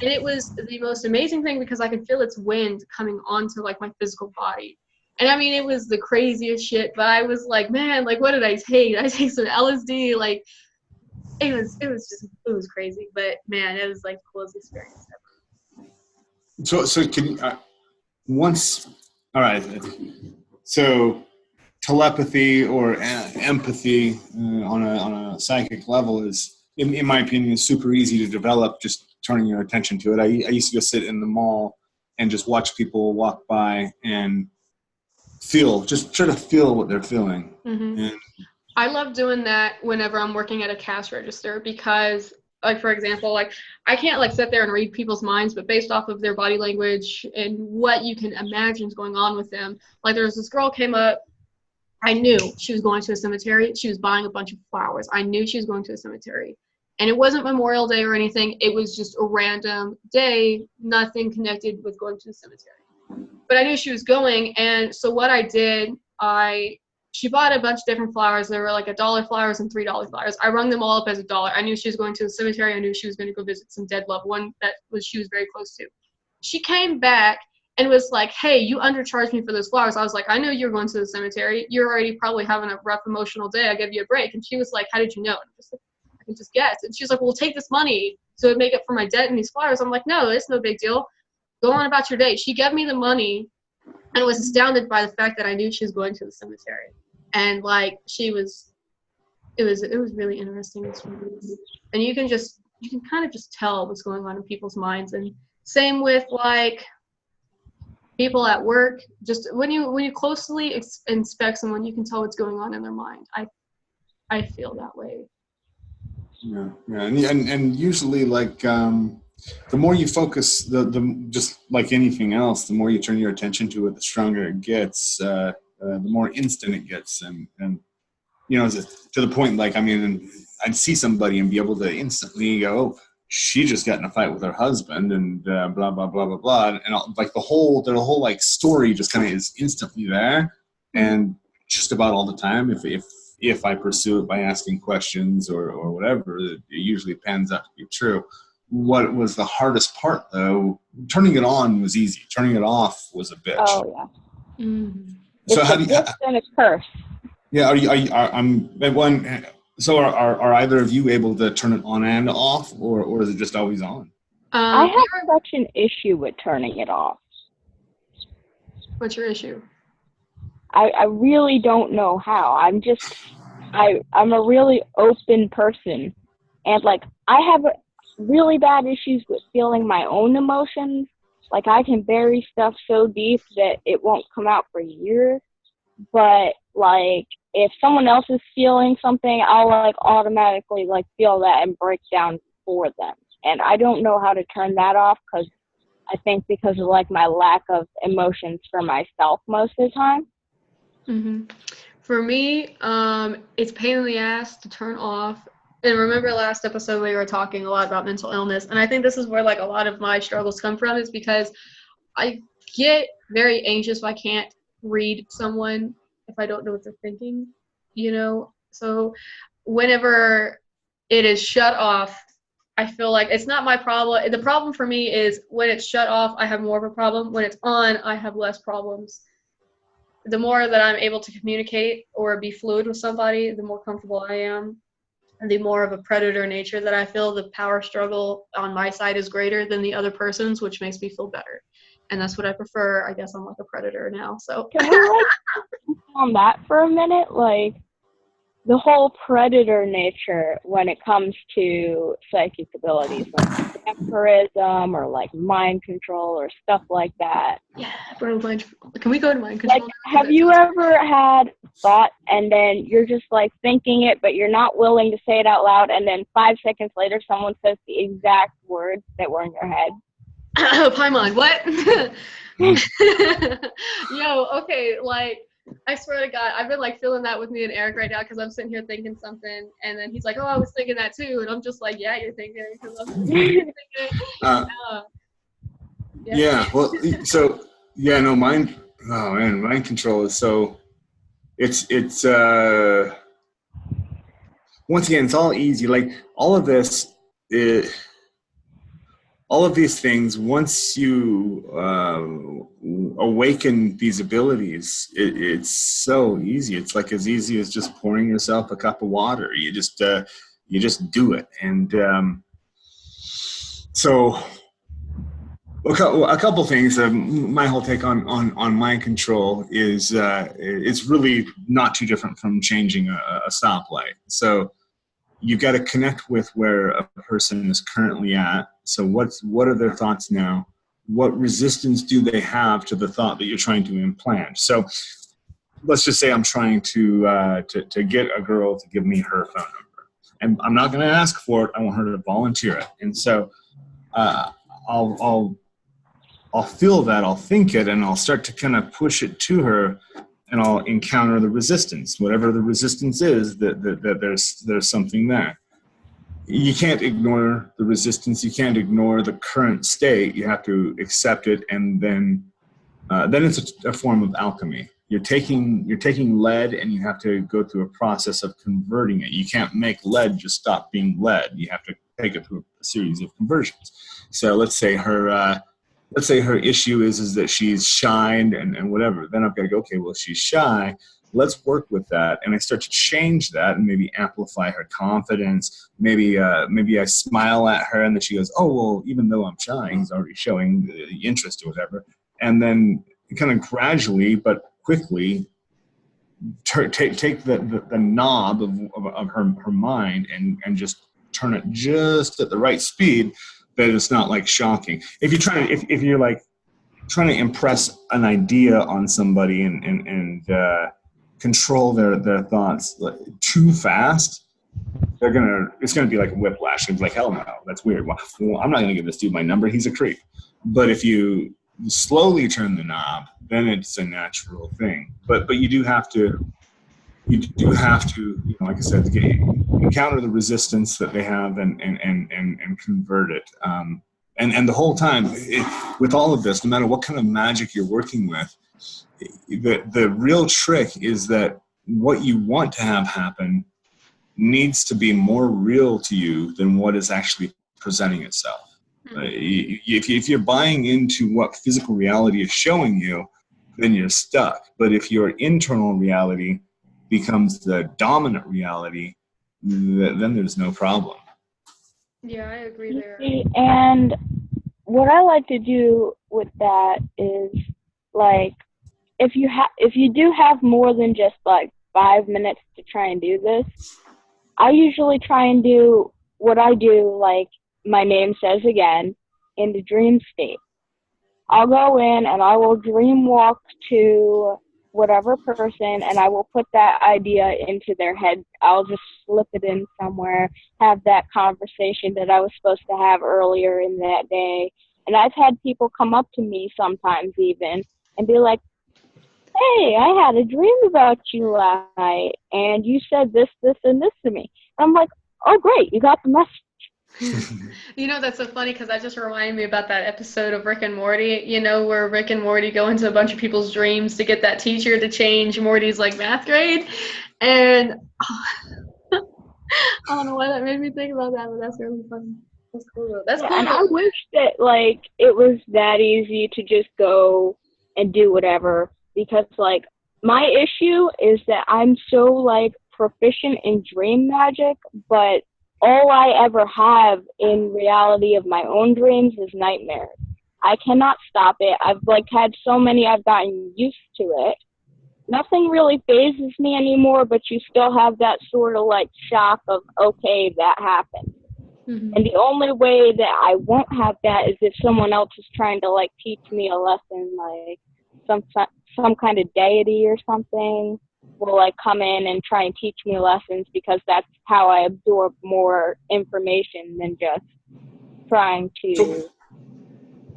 and it was the most amazing thing because I could feel its wind coming onto like my physical body. And I mean, it was the craziest shit, but I was like, man, like what did I take? Did I take some LSD? Like it was crazy, but man, it was like the coolest experience ever. So can once, all right. So telepathy or empathy on a psychic level is, in my opinion, super easy to develop. Just turning your attention to it. I used to go sit in the mall and just watch people walk by and just try to feel what they're feeling. Mm-hmm. And I love doing that whenever I'm working at a cash register because, like, for example, like, I can't, like, sit there and read people's minds, but based off of their body language and what you can imagine is going on with them. Like, there was this girl came up. I knew she was going to a cemetery. She was buying a bunch of flowers. I knew she was going to a cemetery. And it wasn't Memorial Day or anything. It was just a random day, nothing connected with going to the cemetery. But I knew she was going, and so what I did, she bought a bunch of different flowers. There were like $1 flowers and $3 flowers. I rung them all up as $1. I knew she was going to the cemetery. I knew she was going to go visit some dead loved one that she was very close to. She came back and was like, hey, you undercharged me for those flowers. I was like, I know you're going to the cemetery. You're already probably having a rough emotional day. I'll give you a break. And she was like, how did you know? And I'm just like, I can just guess. And she was like, well, take this money to make up for my debt in these flowers. I'm like, no, it's no big deal. Go on about your day. She gave me the money and was astounded by the fact that I knew she was going to the cemetery. And like it was really interesting experience. And you can kind of just tell what's going on in people's minds. And same with like people at work. Just when you closely inspect someone, you can tell what's going on in their mind. I feel that way. Yeah, and usually like the more you focus, the just like anything else, the more you turn your attention to it, the stronger it gets, the more instant it gets, and you know, to the point like, I mean, I'd see somebody and be able to instantly go, oh, she just got in a fight with her husband, and blah blah blah blah blah, and like the whole like story just kind of is instantly there, and just about all the time, if I pursue it by asking questions or whatever, it usually pans out to be true. What was the hardest part, though? Turning it on was easy. Turning it off was a bitch. Oh yeah. Mm-hmm. So it's how a do you? gift and a curse. Yeah, I'm one. So are either of you able to turn it on and off, or is it just always on? I have such an issue with turning it off. What's your issue? I really don't know how. I'm a really open person, and like I have really bad issues with feeling my own emotions. Like I can bury stuff so deep that it won't come out for years. But like if someone else is feeling something, I'll like automatically like feel that and break down for them. And I don't know how to turn that off because I think because of like my lack of emotions for myself most of the time. Mm-hmm. For me, it's a pain in the ass to turn off. And remember last episode we were talking a lot about mental illness, and I think this is where like a lot of my struggles come from, is because I get very anxious if I can't read someone, if I don't know what they're thinking, you know? So whenever it is shut off, I feel like it's not my problem. The problem for me is when it's shut off, I have more of a problem. When it's on, I have less problems. The more that I'm able to communicate or be fluid with somebody, the more comfortable I am. And the more of a predator nature that I feel, the power struggle on my side is greater than the other person's, which makes me feel better. And that's what I prefer. I guess I'm like a predator now. So Can we like on that for a minute? Like the whole predator nature when it comes to psychic abilities, like vampirism or like mind control or stuff like that. yeah, bro, mind. Can we go to mind control? Like, have you ever had thought and then you're just like thinking it, but you're not willing to say it out loud, and then 5 seconds later someone says the exact words that were in your head? Paimon, what? Yo, okay, like, I swear to God, I've been like feeling that with me and Eric right now, because I'm sitting here thinking something, and then he's like, "Oh, I was thinking that too," and I'm just like, "Yeah, you're thinking," because I'm thinking. Yeah. Well, so yeah, no, mind. Oh man, mind control is so. It's once again, it's all easy. Like all of this, all of these things. Once you awaken these abilities, it's so easy. It's like as easy as just pouring yourself a cup of water. You just do it, and so. A couple things. My whole take on mind control is it's really not too different from changing a stoplight. So you got to connect with where a person is currently at. So what are their thoughts now? What resistance do they have to the thought that you're trying to implant? So let's just say I'm trying to get a girl to give me her phone number, and I'm not going to ask for it. I want her to volunteer it, and so I'll feel that, I'll think it, and I'll start to kind of push it to her, and I'll encounter the resistance. Whatever the resistance is, that there's something there. You can't ignore the resistance. You can't ignore the current state. You have to accept it, and then it's a form of alchemy. You're taking lead, and you have to go through a process of converting it. You can't make lead just stop being lead. You have to take it through a series of conversions. So let's say her issue is that she's shy and whatever. Then I've got to go, okay, well, she's shy. Let's work with that. And I start to change that and maybe amplify her confidence. Maybe I smile at her, and then she goes, oh, well, even though I'm shy, he's already showing the interest or whatever. And then kind of gradually but quickly take the knob of her mind and just turn it just at the right speed, that it's not like shocking. If you're like trying to impress an idea on somebody and control their thoughts too fast, it's gonna be like a whiplash. It's like, hell no, that's weird. Well, I'm not gonna give this dude my number. He's a creep. But if you slowly turn the knob, then it's a natural thing. But you do have to, like I said, encounter the resistance that they have and convert it. And the whole time, with all of this, no matter what kind of magic you're working with, the real trick is that what you want to have happen needs to be more real to you than what is actually presenting itself. If you're buying into what physical reality is showing you, then you're stuck. But if your internal reality becomes the dominant reality, then there's no problem. Yeah, I agree there. And what I like to do with that is, like, if you do have more than just like 5 minutes to try and do this, I usually try and do what I do, like my name says again, in the dream state. I'll go in and I will dream walk to whatever person, and I will put that idea into their head. I'll just slip it in somewhere, have that conversation that I was supposed to have earlier in that day. And I've had people come up to me sometimes even and be like, hey, I had a dream about you last night, and you said this, this, and this to me. And I'm like, oh, great, you got the message. You know, that's so funny because that just reminded me about that episode of Rick and Morty, you know, where Rick and Morty go into a bunch of people's dreams to get that teacher to change Morty's like math grade. And I don't know why that made me think about that, but that's really funny. That's cool though. That's cool. And I wish that like it was that easy to just go and do whatever, because like my issue is that I'm so like proficient in dream magic, but all I ever have in reality of my own dreams is nightmares. I cannot stop it. I've like had so many, I've gotten used to it. Nothing really phases me anymore, but you still have that sort of like shock of, okay, that happened. Mm-hmm. And the only way that I won't have that is if someone else is trying to like teach me a lesson, like some kind of deity or something will like come in and try and teach me lessons, because that's how I absorb more information than just trying to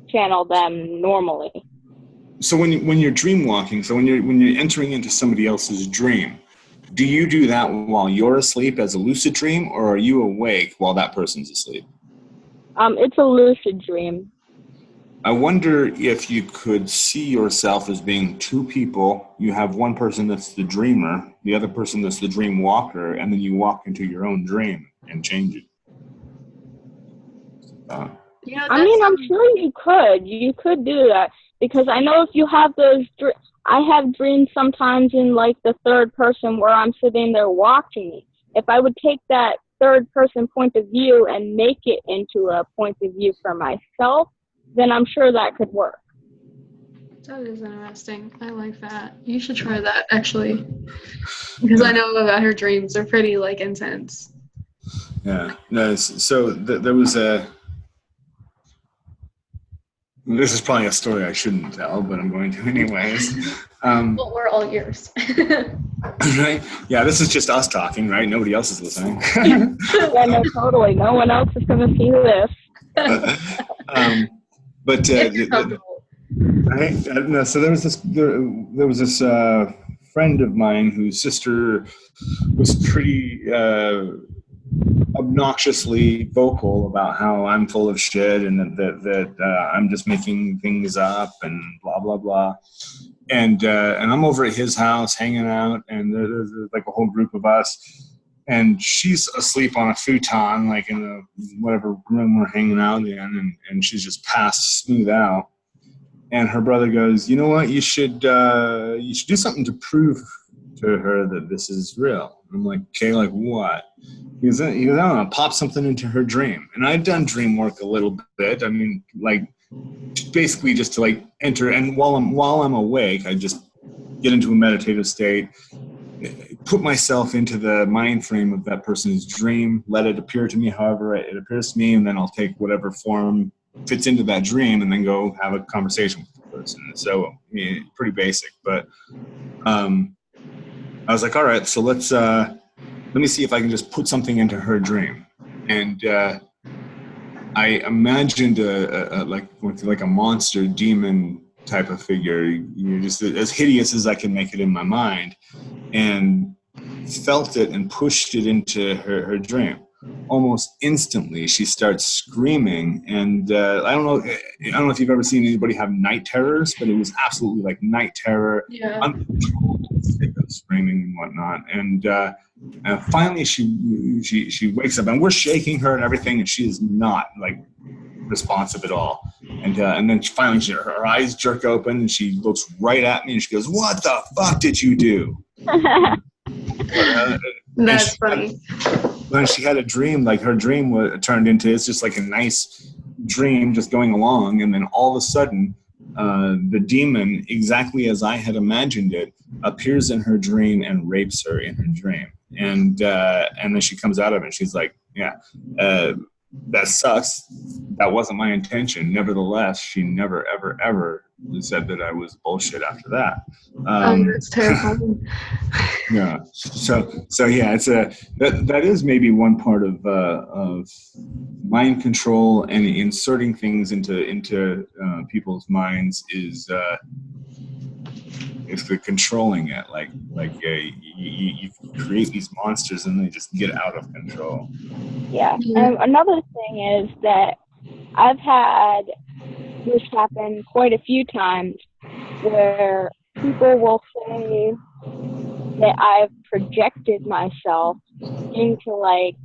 channel them normally. So when you're dream walking, so when you're entering into somebody else's dream, do you do that while you're asleep as a lucid dream, or are you awake while that person's asleep? It's a lucid dream. I wonder if you could see yourself as being two people. You have one person that's the dreamer, the other person that's the dream walker, and then you walk into your own dream and change it. I mean, I'm sure you could do that, because I know if you have those, I have dreams sometimes in like the third person where I'm sitting there watching me. If I would take that third person point of view and make it into a point of view for myself, then I'm sure that could work. That is interesting. I like that. You should try that, actually. Because I know about her dreams. They're pretty, like, intense. Yeah. No, so there was a... This is probably a story I shouldn't tell, but I'm going to anyways. Well, we're all ears. Right? Yeah, this is just us talking, right? Nobody else is listening. Yeah, no, totally. No one else is going to see this. But right? No, so there was this friend of mine whose sister was pretty obnoxiously vocal about how I'm full of shit and that I'm just making things up and blah blah blah. And I'm over at his house hanging out, and there's like a whole group of us. And she's asleep on a futon, like in the whatever room we're hanging out in, and she's just passed smooth out. And her brother goes, "You know what? You should do something to prove to her that this is real." I'm like, "Okay, like what?" He goes, "I don't know, pop something into her dream." And I've done dream work a little bit. I mean, like basically just to like enter, and while I'm awake, I just get into a meditative state. Put myself into the mind frame of that person's dream, let it appear to me however it appears to me, and then I'll take whatever form fits into that dream and then go have a conversation with the person. So pretty basic, but I was like, all right, so let me see if I can just put something into her dream. And I imagined like a monster demon type of figure, just as hideous as I can make it in my mind, and felt it and pushed it into her dream. Almost instantly, she starts screaming, and I don't know if you've ever seen anybody have night terrors, but it was absolutely like night terror, uncontrollable, screaming and whatnot. And finally, she wakes up, and we're shaking her and everything, and she is not like responsive at all. And then finally, her eyes jerk open, and she looks right at me, and she goes, "What the fuck did you do?" That's funny. When she had a dream, like her dream turned into, it's just like a nice dream just going along, and then all of a sudden the demon, exactly as I had imagined it, appears in her dream and rapes her in her dream. And then she comes out of it and she's like, that sucks. That wasn't my intention. Nevertheless, she never, ever, ever said that I was bullshit after that. That's terrifying. Yeah. So yeah, it's that is maybe one part of mind control and inserting things into people's minds is It's the controlling it. You create these monsters and they just get out of control. Yeah. And another thing is that I've had this happen quite a few times where people will say that I've projected myself into like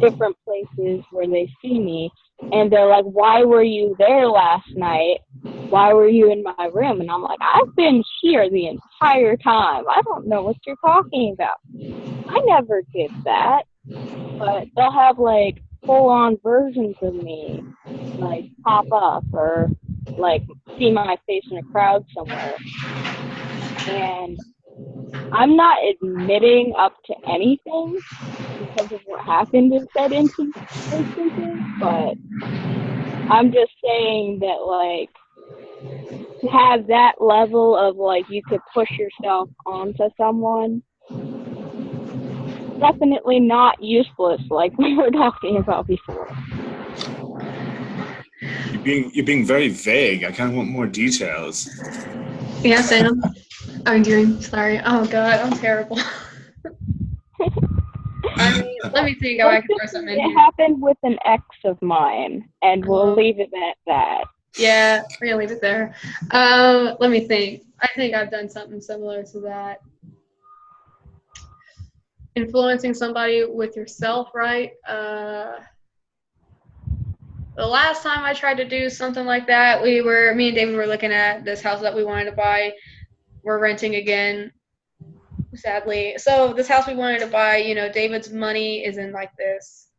different places where they see me, and they're like, why were you there last night? Why were you in my room? And I'm like, I've been here the entire time. I don't know what you're talking about. I never did that. But they'll have like full-on versions of me like pop up, or like see my face in a crowd somewhere, and I'm not admitting up to anything because of what happened in said instances, but I'm just saying that, like, to have that level of, like, you could push yourself onto someone, definitely not useless, like we were talking about before. You're being very vague. I kind of want more details. Yeah, Sam. I'm Dream. Sorry. Oh God, I'm terrible. I mean, let me think how I can throw something in It here. happened with an ex of mine, and we'll leave it at that. Yeah, we're gonna leave it there. Let me think. I think I've done something similar to that. Influencing somebody with yourself, right? The last time I tried to do something like that, me and David were looking at this house that we wanted to buy. We're renting again, sadly. So this house we wanted to buy, David's money is in like this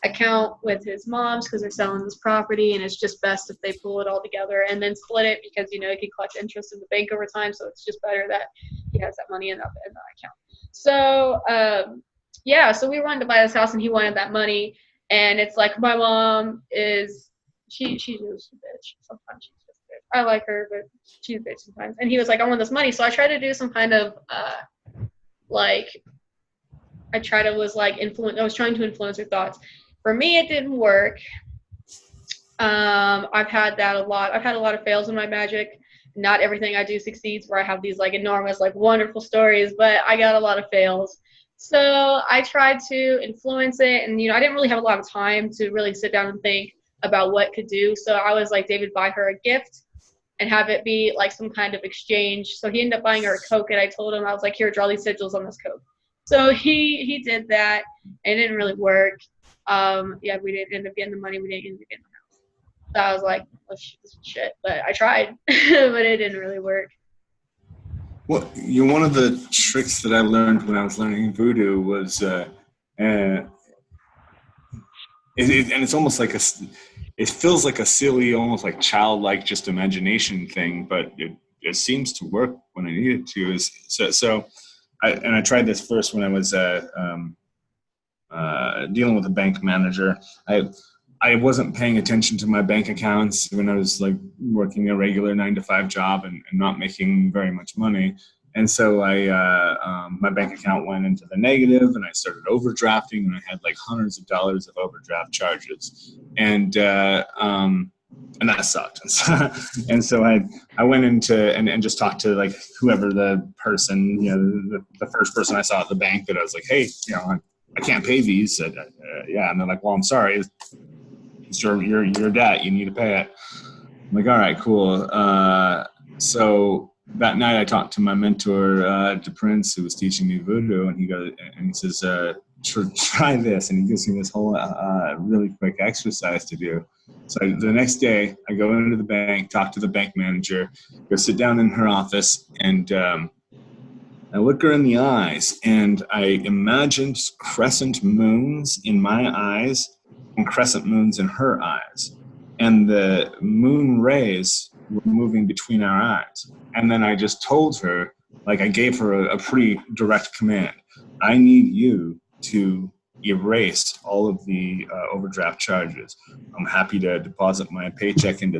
account with his mom's because they're selling this property, and it's just best if they pull it all together and then split it because, he can collect interest in the bank over time. So it's just better that he has that money in that account. So, so we wanted to buy this house and he wanted that money. And it's like my mom is, she's just a bitch. Sometimes she's just a bitch. I like her, but she's a bitch sometimes. And he was like, I want this money. So I tried to do some kind of, I was trying to influence her thoughts. For me, it didn't work. I've had that a lot. I've had a lot of fails in my magic. Not everything I do succeeds, where I have these like enormous, like wonderful stories, but I got a lot of fails. So I tried to influence it, and I didn't really have a lot of time to really sit down and think about what could do. So I was like, David, buy her a gift and have it be like some kind of exchange. So he ended up buying her a Coke, and I told him, I was like, here, draw these sigils on this Coke. So he did that, and it didn't really work. We didn't end up getting the money. We didn't end up getting the house. So I was like, oh, shit. But I tried, but it didn't really work. Well, one of the tricks that I learned when I was learning voodoo was, and it's almost like it feels like a silly, almost like childlike, just imagination thing, but it seems to work when I need it to. I tried this first when I was dealing with a bank manager. I wasn't paying attention to my bank accounts when I was like working a regular 9-to-5 job and not making very much money. And so my bank account went into the negative, and I started overdrafting, and I had like hundreds of dollars of overdraft charges. And that sucked. And so I went into and just talked to like whoever the person, the first person I saw at the bank, that I was like, hey, I can't pay these. Yeah. And they're like, well, I'm sorry. It's your debt. You need to pay it. I'm like, all right, cool. So that night I talked to my mentor, Prince, who was teaching me voodoo, and he says, try this. And he gives me this whole really quick exercise to do. So the next day I go into the bank, talk to the bank manager, go sit down in her office, and I look her in the eyes, and I imagined crescent moons in my eyes and crescent moons in her eyes. And the moon rays were moving between our eyes. And then I just told her, like I gave her a pretty direct command. I need you to erase all of the overdraft charges. I'm happy to deposit my paycheck into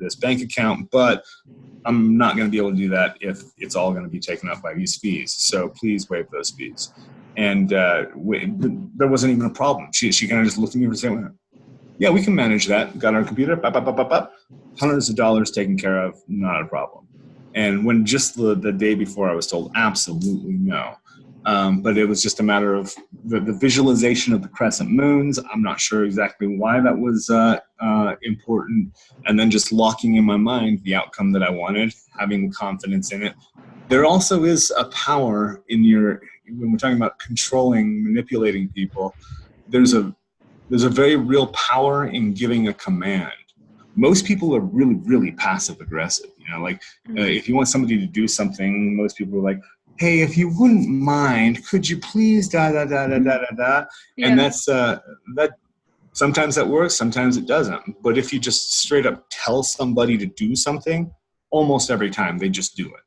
this bank account, but I'm not going to be able to do that if it's all going to be taken up by these fees. So please waive those fees. And there wasn't even a problem. She kind of just looked at me and said, yeah, we can manage that. Got our computer, hundreds of dollars taken care of, not a problem. And when just the day before I was told absolutely no. But it was just a matter of the visualization of the crescent moons. I'm not sure exactly why that was important. And then just locking in my mind the outcome that I wanted, having confidence in it. There also is a power in when we're talking about controlling, manipulating people, there's a very real power in giving a command. Most people are really, really passive aggressive. Like if you want somebody to do something, most people are like, hey, if you wouldn't mind, could you please da da da da da da da? Yeah. And that's that. Sometimes that works, sometimes it doesn't. But if you just straight up tell somebody to do something, almost every time they just do it.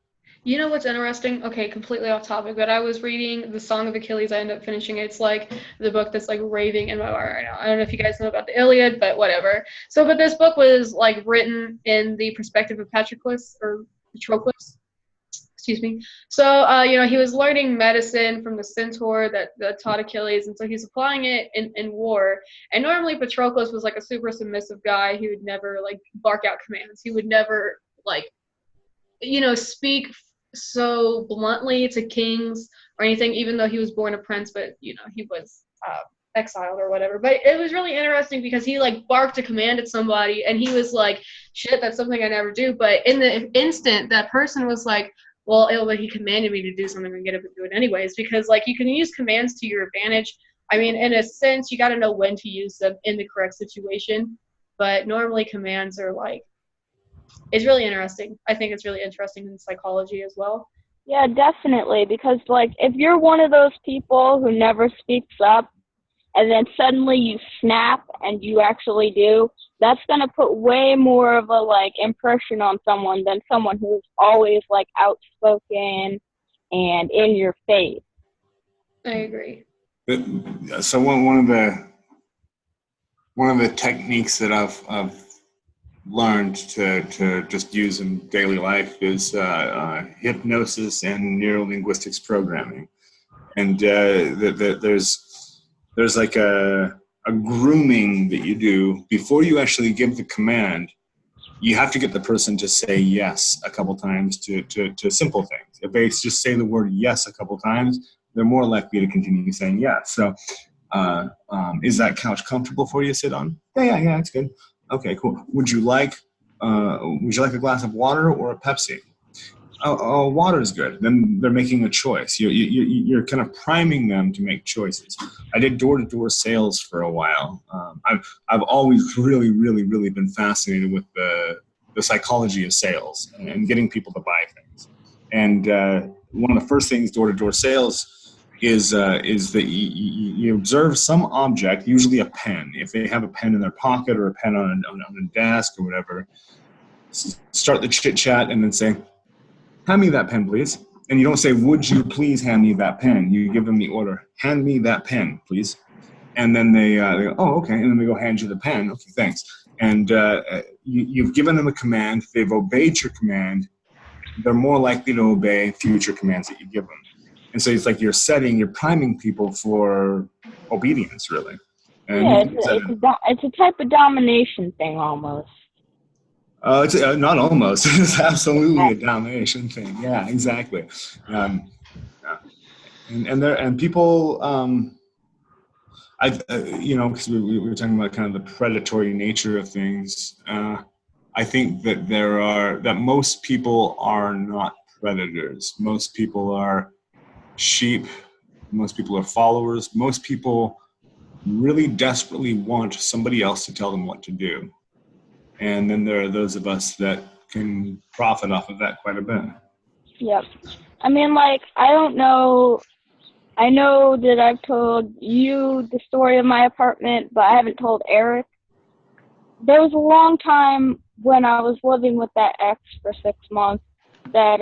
You know what's interesting? Okay, completely off topic, but I was reading The Song of Achilles. I ended up finishing it. It's like the book that's like raving in my heart right now. I don't know if you guys know about the Iliad, but whatever. So, but this book was like written in the perspective of Patroclus. Excuse me. So, he was learning medicine from the centaur that taught Achilles, and so he's applying it in war. And normally Patroclus was like a super submissive guy. He would never like bark out commands. He would never like, speak so bluntly to kings or anything, even though he was born a prince, but he was exiled or whatever. But it was really interesting because he like barked a command at somebody and he was like, shit, that's something I never do. But in the instant that person was like, well, but he commanded me to do something, and get up and do it anyways, because like you can use commands to your advantage. I mean, in a sense, you got to know when to use them in the correct situation, but normally commands are like, it's really interesting. I think it's really interesting in psychology as well. Yeah, definitely. Because, like, if you're one of those people who never speaks up and then suddenly you snap and you actually do, that's going to put way more of a, like, impression on someone than someone who's always, like, outspoken and in your face. I agree. So one of the techniques that I've learned to just use in daily life is hypnosis and neurolinguistics programming. And there's like a grooming that you do before you actually give the command. You have to get the person to say yes a couple times to simple things. If they just say the word yes a couple times, they're more likely to continue saying yes. So is that couch comfortable for you to sit on? Yeah, it's good. Okay, cool. Would you like a glass of water or a Pepsi? Oh, water is good. Then they're making a choice. You're kind of priming them to make choices. I did door-to-door sales for a while. I've always really, really, really been fascinated with the psychology of sales and getting people to buy things. And one of the first things door-to-door sales is that you observe some object, usually a pen. If they have a pen in their pocket or a pen on a desk or whatever, start the chit-chat and then say, hand me that pen, please. And you don't say, would you please hand me that pen? You give them the order, hand me that pen, please. And then they go, oh, okay. And then they go hand you the pen. Okay, thanks. And you've given them a command. They've obeyed your command. They're more likely to obey future commands that you give them. And so it's like you're priming people for obedience, really. And yeah, it's a type of domination thing almost. It's not almost. It's absolutely a domination thing. Yeah, exactly. And people, because we were talking about kind of the predatory nature of things. I think that most people are not predators. Most people are sheep. Most people are followers. Most people really desperately want somebody else to tell them what to do. And then there are those of us that can profit off of that quite a bit. Yep. I mean, like, I don't know. I know that I've told you the story of my apartment, but I haven't told Eric. There was a long time when I was living with that ex for 6 months that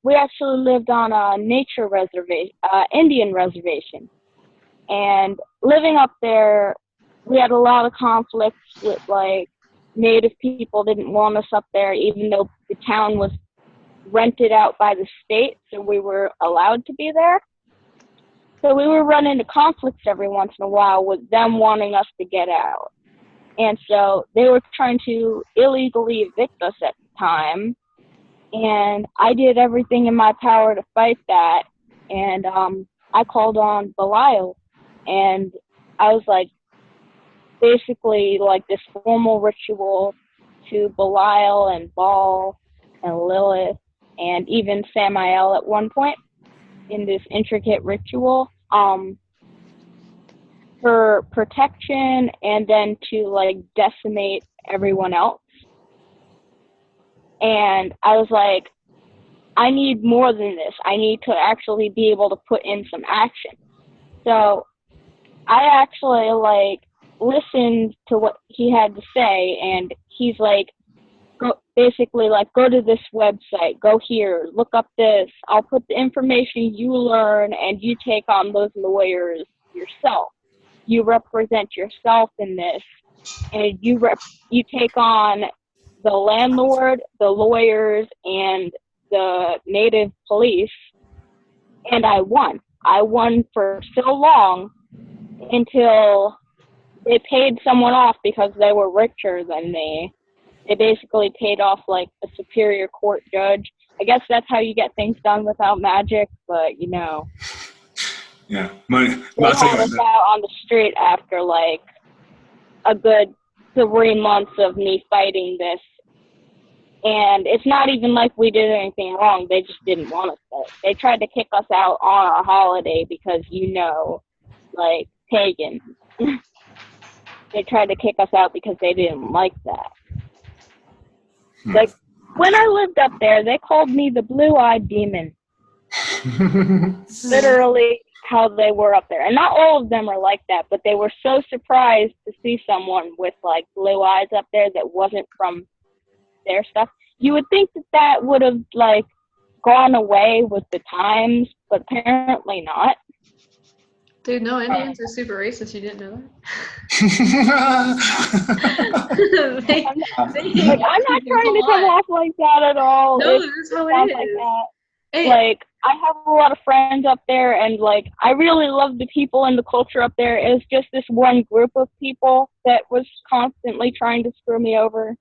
we actually lived on a nature reservation, Indian reservation. And living up there, we had a lot of conflicts with, like, Native people didn't want us up there, even though the town was rented out by the state, so we were allowed to be there. So we were running into conflicts every once in a while with them wanting us to get out. And so they were trying to illegally evict us at the time. And I did everything in my power to fight that. And I called on Belial. And I was like, basically like this formal ritual to Belial and Baal and Lilith and even Samael at one point in this intricate ritual for protection and then to like decimate everyone else. And I was like, I need more than this. I need to actually be able to put in some action. So I actually like listened to what he had to say, and he's like, basically like, go to this website, go here, look up this. I'll put the information you learn, and you take on those lawyers yourself. You represent yourself in this, and you take on the landlord, the lawyers, and the native police. And I won. I won for so long until they paid someone off because they were richer than me. They basically paid off like a superior court judge. I guess that's how you get things done without magic, but you know. Yeah. They had us out on the street after like a good 3 months of me fighting this. And it's not even like we did anything wrong. They just didn't want us there. They tried to kick us out on our holiday because, you know, like pagan. They tried to kick us out because they didn't like that. Like, when I lived up there, they called me the blue-eyed demon. Literally how they were up there. And not all of them are like that, but they were so surprised to see someone with, like, blue eyes up there that wasn't from their stuff. You would think that that would have, like, gone away with the times, but apparently not. Dude, no, Indians are super racist. You didn't know that? I'm not trying to come off like that at all. No, that's how it is. Like that. Hey. Like, I have a lot of friends up there, and, like, I really love the people and the culture up there. It was just this one group of people that was constantly trying to screw me over.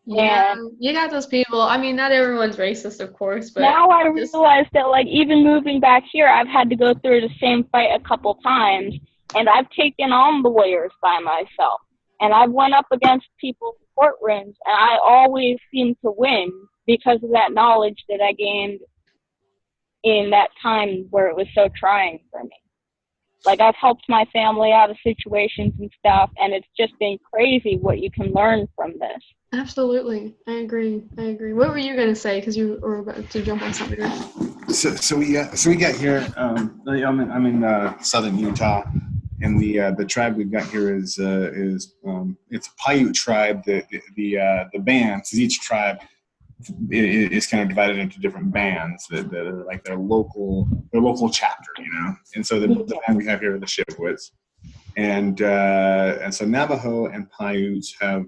Yeah, you got those people. I mean, not everyone's racist, of course, but now I realize that, like, even moving back here, I've had to go through the same fight a couple times, and I've taken on the lawyers by myself, and I've went up against people in courtrooms, and I always seem to win because of that knowledge that I gained in that time where it was so trying for me. Like, I've helped my family out of situations and stuff, and it's just been crazy what you can learn from this. Absolutely. I agree. What were you going to say? Because you were about to jump on something. So we got here, I'm in southern Utah, and the tribe we've got here is it's a Paiute tribe. The bands, each tribe is kind of divided into different bands that are like their local chapter, you know. And so the band we have here are the Shipwits, and so Navajo and Paiutes have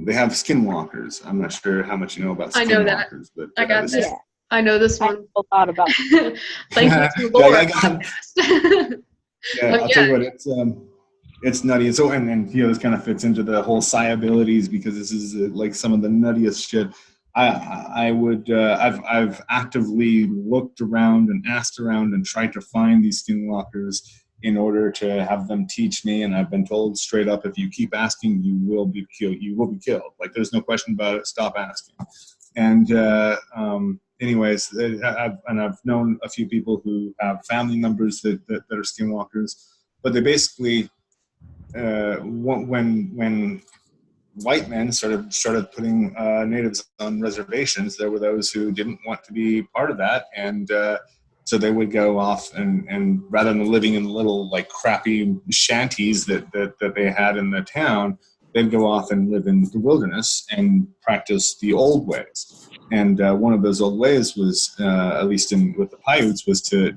they have skinwalkers. I'm not sure how much you know about skinwalkers, but I got this. Yeah. I know this one. I thought about it. Thank you to the Lord. I'll tell you what, it's nutty. And so, and you know, this kind of fits into the whole psi abilities because this is like some of the nuttiest shit. I've actively looked around and asked around and tried to find these skinwalkers in order to have them teach me, and I've been told straight up, if you keep asking, you will be killed. You will be killed. Like, there's no question about it. Stop asking. And anyways, I've known a few people who have family members that are skinwalkers, but they basically when white men started putting natives on reservations, there were those who didn't want to be part of that, and so they would go off and rather than living in little like crappy shanties that they had in the town, they'd go off and live in the wilderness and practice the old ways. And one of those old ways was, at least with the Paiutes, was to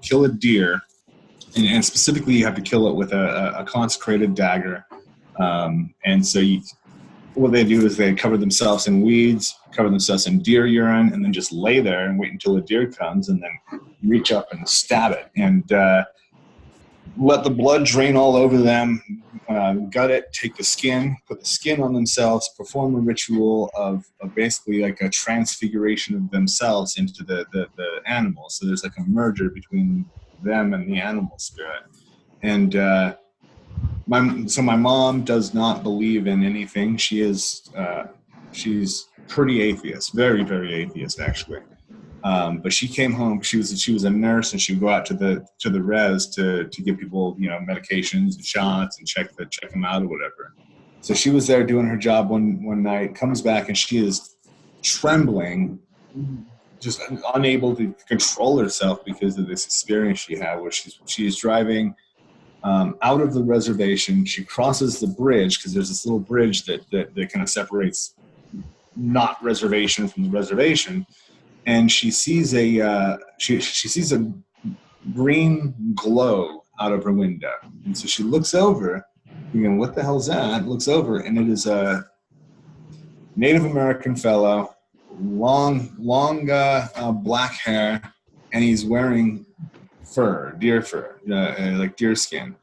kill a deer, and specifically you have to kill it with a consecrated dagger. And so what they do is they cover themselves in weeds, cover themselves in deer urine, and then just lay there and wait until a deer comes, and then reach up and stab it, and let the blood drain all over them, gut it, take the skin, put the skin on themselves, perform a ritual of basically like a transfiguration of themselves into the animal. So there's like a merger between them and the animal spirit. And my mom does not believe in anything. She's pretty atheist, very, very atheist actually. But she came home. She was a nurse, and she'd go out to the res to give people, you know, medications and shots and check them out or whatever. So she was there doing her job one night. Comes back and she is trembling, just unable to control herself because of this experience she had. Where she's driving out of the reservation. She crosses the bridge because there's this little bridge that kind of separates not reservation from the reservation. And she sees she sees a green glow out of her window, and so she looks over, thinking, "What the hell's that?" Looks over, and it is a Native American fellow, long black hair, and he's wearing deer fur, like deer skin,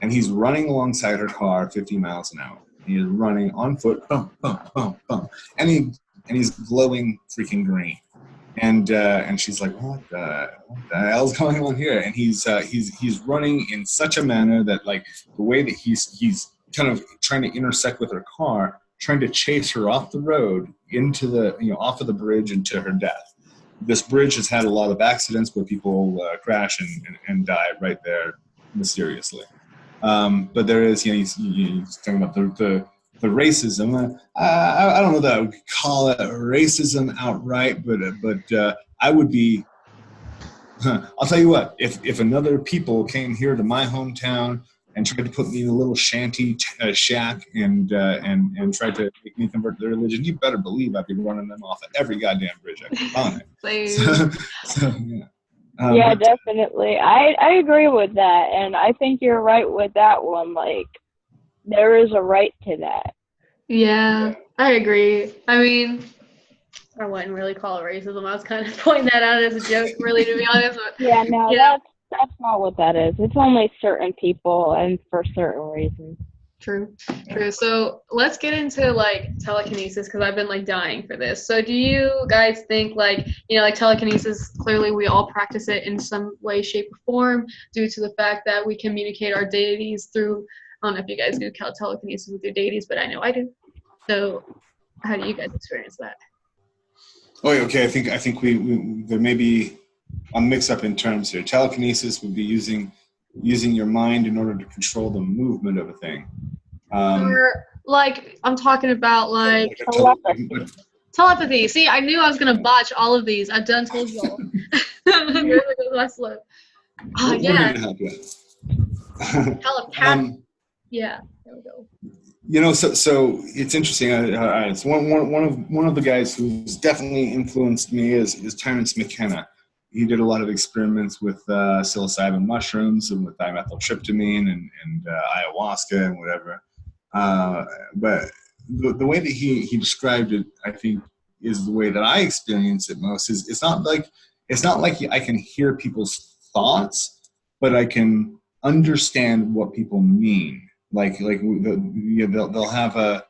and he's running alongside her car, 50 miles an hour. He is running on foot, boom, boom, boom, boom, and he's glowing freaking green. And she's like, what the hell's going on here? And he's running in such a manner that, like, the way that he's kind of trying to intersect with her car, trying to chase her off the road into off of the bridge into her death. This bridge has had a lot of accidents where people crash and die right there mysteriously. But there is, he's talking about the racism. I don't know that I would call it racism outright, but I would be. I'll tell you what. If another people came here to my hometown and tried to put me in a little shanty shack and tried to make me convert to their religion, you better believe I'd be running them off of every goddamn bridge I could find. Yeah. Yeah, definitely. I agree with that, and I think you're right with that one. Like, there is a right to that. Yeah, I agree. I mean, I wouldn't really call it racism. I was kind of pointing that out as a joke, really, to be honest. But, yeah, no, that's not what that is. It's only certain people and for certain reasons. True. So let's get into like telekinesis, because I've been like dying for this. So do you guys think like telekinesis, clearly we all practice it in some way, shape, or form due to the fact that we communicate our deities through, I don't know if you guys do telekinesis with your deities, but I know I do. So how do you guys experience that? Oh, okay. I think we there may be a mix-up in terms here. Telekinesis would be using your mind in order to control the movement of a thing. Or like I'm talking about like telepathy. See, I knew I was gonna botch all of these. I've done told y'all. Oh yeah. Telepathy. Yeah. There we go. So it's interesting. It's one of the guys who's definitely influenced me is Terence McKenna. He did a lot of experiments with psilocybin mushrooms and with dimethyltryptamine and ayahuasca and whatever. But the way that he described it, I think, is the way that I experience it most. Is it's not like I can hear people's thoughts, but I can understand what people mean. Like they'll have a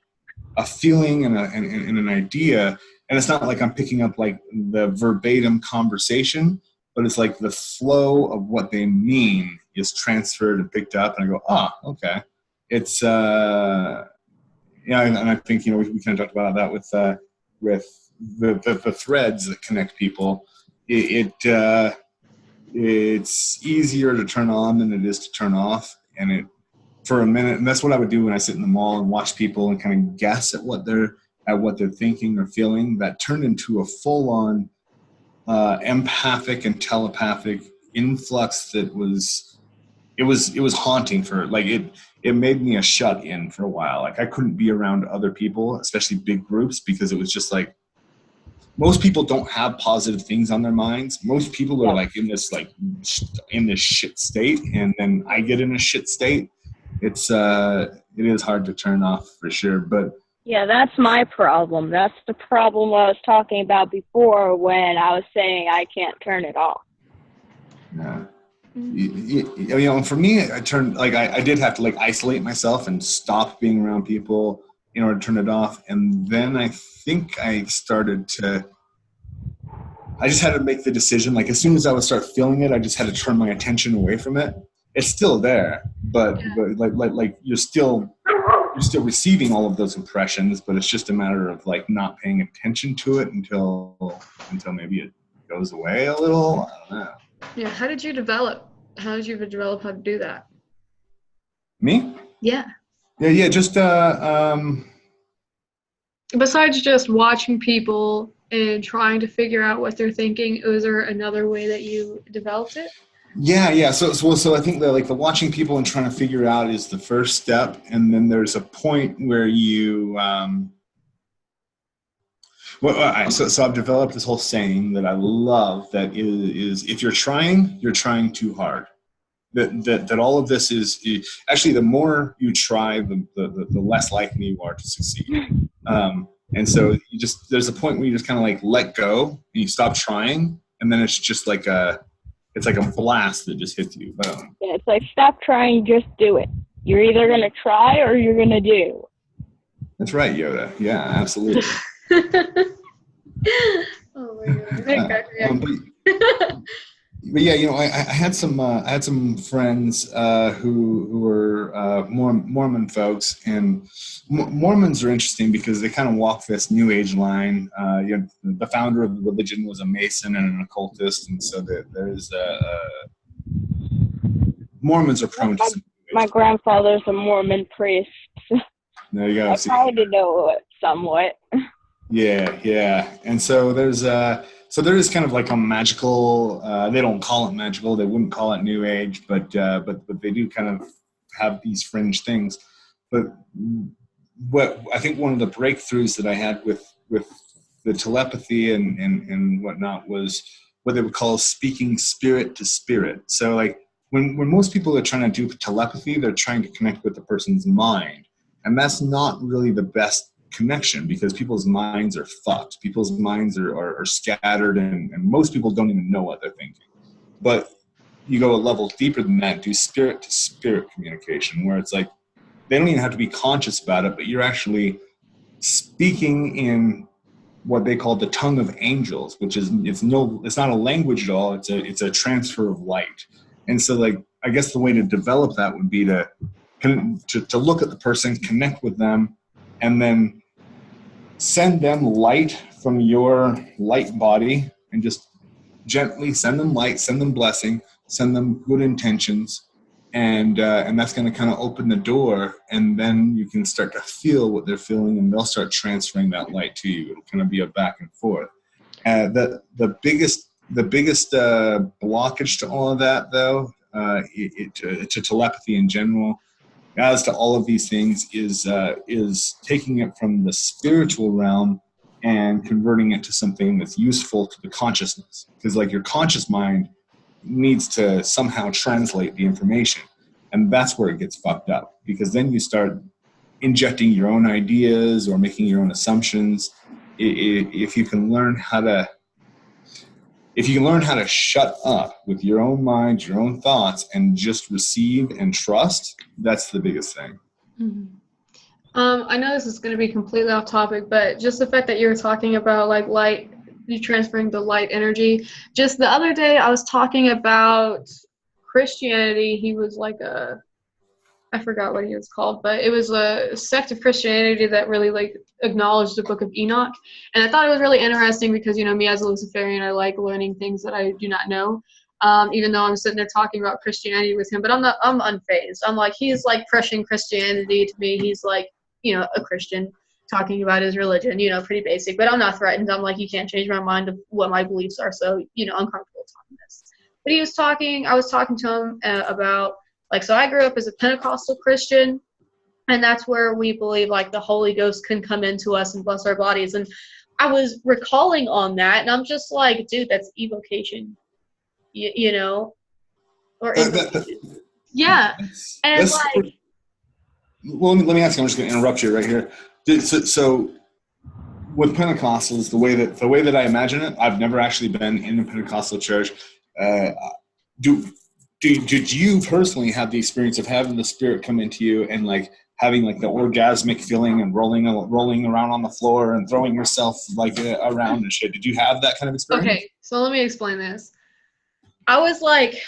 feeling and an idea. And it's not like I'm picking up like the verbatim conversation, but it's like the flow of what they mean is transferred and picked up, and I go, okay. It's and I think we kind of talked about that with the threads that connect people. It's easier to turn on than it is to turn off, and for a minute, and that's what I would do when I sit in the mall and watch people and kind of guess at what they're thinking or feeling. That turned into a full-on empathic and telepathic influx that was haunting for, like, it made me a shut-in for a while. Like, I couldn't be around other people, especially big groups, because it was just like, most people don't have positive things on their minds. Most people are like in this shit state, and then I get in a shit state. It is hard to turn off for sure, but yeah, that's my problem. That's the problem I was talking about before when I was saying I can't turn it off. Yeah. You know, for me, I turned like I did have to like isolate myself and stop being around people in order to turn it off. And then I think I started to. I just had to make the decision. Like as soon as I would start feeling it, I just had to turn my attention away from it. It's still there, but like you're still receiving all of those impressions, but it's just a matter of like not paying attention to it until maybe it goes away a little. I don't know. Yeah. How did you develop how to do that? Me? Yeah. Yeah. Just Besides just watching people and trying to figure out what they're thinking, was there another way that you developed it? Yeah. So I think that like the watching people and trying to figure it out is the first step, and then there's a point where you. Well, all right, so I've developed this whole saying that I love that is if you're trying too hard. That all of this is actually the more you try, the less likely you are to succeed. And so there's a point where you just kind of like let go and you stop trying, and then it's just like it's like a blast that just hits you. Boom. Yeah, it's like stop trying, just do it. You're either gonna try or you're gonna do. That's right, Yoda. Yeah, absolutely. Oh my God. But yeah, you know, I had some friends who were Mormon folks, and Mormons are interesting because they kind of walk this New Age line. You know, the founder of the religion was a Mason and an occultist, and so there's Mormons are prone to. My grandfather's a Mormon priest. There you go. I kind of know it somewhat. Yeah, and so there is kind of like a magical. They don't call it magical. They wouldn't call it New Age, but they do kind of have these fringe things. But what I think one of the breakthroughs that I had with the telepathy and whatnot was what they would call speaking spirit to spirit. So like when most people are trying to do telepathy, they're trying to connect with the person's mind, and that's not really the best connection because people's minds are fucked. People's minds are scattered, and most people don't even know what they're thinking. But you go a level deeper than that, do spirit to spirit communication, where it's like they don't even have to be conscious about it, but you're actually speaking in what they call the tongue of angels, which is it's not a language at all. It's a transfer of light. And so like I guess the way to develop that would be to look at the person, connect with them, and then send them light from your light body and just gently send them light, send them blessing, send them good intentions. And that's going to kind of open the door, and then you can start to feel what they're feeling, and they'll start transferring that light to you. It'll kind of be a back and forth. The biggest blockage to all of that, though, to telepathy in general, as to all of these things, is taking it from the spiritual realm and converting it to something that's useful to the consciousness. Because like your conscious mind needs to somehow translate the information, and that's where it gets fucked up, because then you start injecting your own ideas or making your own assumptions. If you can learn how to shut up with your own mind, your own thoughts, and just receive and trust, that's the biggest thing. Mm-hmm. I know this is going to be completely off topic, but just the fact that you were talking about like light, you transferring the light energy. Just the other day, I was talking about Christianity. He was like I forgot what he was called, but it was a sect of Christianity that really like acknowledged the Book of Enoch. And I thought it was really interesting because, you know, me as a Luciferian, I like learning things that I do not know. Even though I'm sitting there talking about Christianity with him, but I'm unfazed. I'm like, he's like crushing Christianity to me. He's like, you know, a Christian talking about his religion, you know, pretty basic, but I'm not threatened. I'm like, you can't change my mind of what my beliefs are. So, you know, I'm comfortable talking this. But I was talking to him about, like, so I grew up as a Pentecostal Christian, and that's where we believe like the Holy Ghost can come into us and bless our bodies. And I was recalling on that, and I'm just like, dude, that's evocation, you know, or yeah. And like, well, let me ask you. I'm just going to interrupt you right here. So with Pentecostals, the way that I imagine it, I've never actually been in a Pentecostal church. did you personally have the experience of having the spirit come into you and like having like the orgasmic feeling and rolling around on the floor and throwing yourself like around and shit? Did you have that kind of experience? Okay, so let me explain this. I was like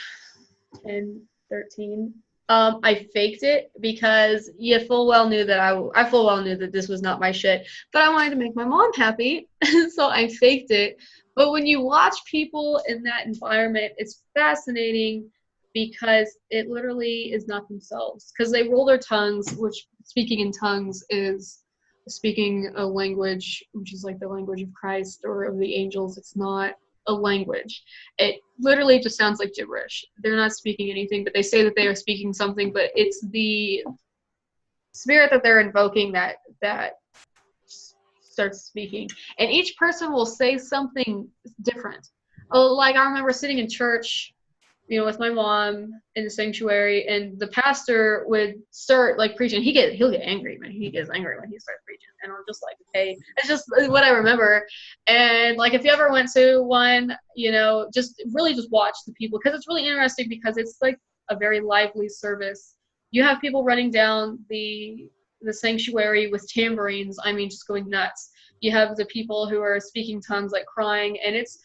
10, 13. I faked it because you full well knew that I full well knew that this was not my shit, but I wanted to make my mom happy, so I faked it. But when you watch people in that environment, it's fascinating because it literally is not themselves. Because they roll their tongues, which speaking in tongues is speaking a language, which is like the language of Christ or of the angels. It's not a language. It literally just sounds like gibberish. They're not speaking anything, but they say that they are speaking something, but it's the spirit that they're invoking that starts speaking. And each person will say something different. Like I remember sitting in church, you know, with my mom in the sanctuary, and the pastor would start like preaching. He'll get angry, man. He gets angry when he starts preaching, and I'm just like, okay, it's just what I remember. And like, if you ever went to one, you know, just really just watch the people, because it's really interesting because it's like a very lively service. You have people running down the sanctuary with tambourines. I mean, just going nuts. You have the people who are speaking tongues, like crying, and it's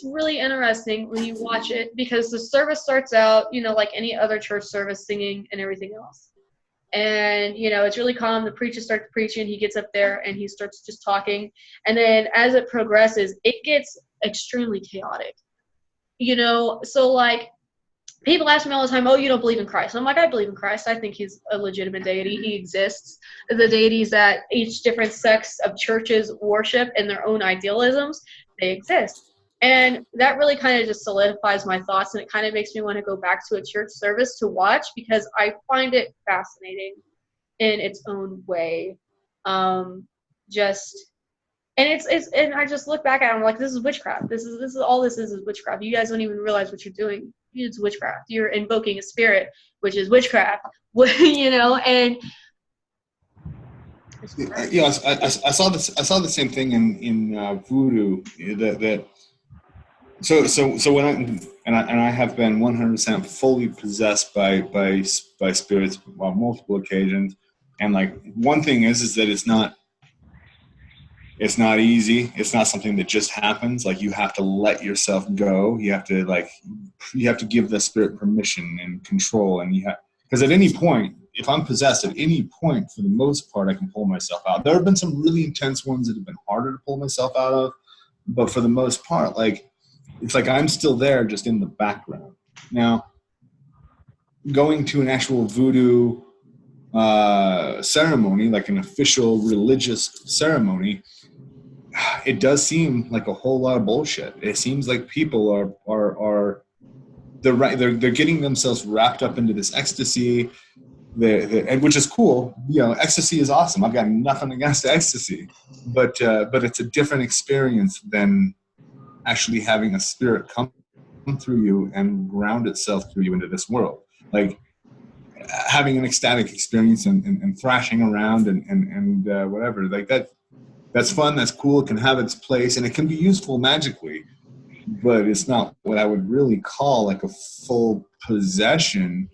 really interesting when you watch it, because the service starts out, you know, like any other church service, singing and everything else. And, you know, it's really calm. The preacher starts preaching. He gets up there and he starts just talking. And then as it progresses, it gets extremely chaotic. You know, so like people ask me all the time, oh, you don't believe in Christ. I'm like, I believe in Christ. I think he's a legitimate deity. He exists. The deities that each different sects of churches worship in their own idealisms, they exist. And that really kind of just solidifies my thoughts, and it kind of makes me want to go back to a church service to watch, because I find it fascinating in its own way. And I just look back at it, I'm like, this is witchcraft. This is all this is witchcraft. You guys don't even realize what you're doing. It's witchcraft. You're invoking a spirit, which is witchcraft. You know, and yeah, I saw this. I saw the same thing in voodoo. So when I have been 100% fully possessed by spirits on multiple occasions, and like one thing is that it's not easy. It's not something that just happens. Like you have to let yourself go. You have to give the spirit permission and control, and because at any point, if I'm possessed at any point, for the most part, I can pull myself out. There have been some really intense ones that have been harder to pull myself out of, but for the most part, like it's like I'm still there, just in the background. Now, going to an actual voodoo ceremony, like an official religious ceremony, it does seem like a whole lot of bullshit. It seems like people are they're getting themselves wrapped up into this ecstasy, and which is cool. You know, ecstasy is awesome. I've got nothing against ecstasy, but it's a different experience than actually having a spirit come through you and ground itself through you into this world. Like having an ecstatic experience and thrashing around and whatever, like that's fun, that's cool, it can have its place, and it can be useful magically, but it's not what I would really call like a full possession.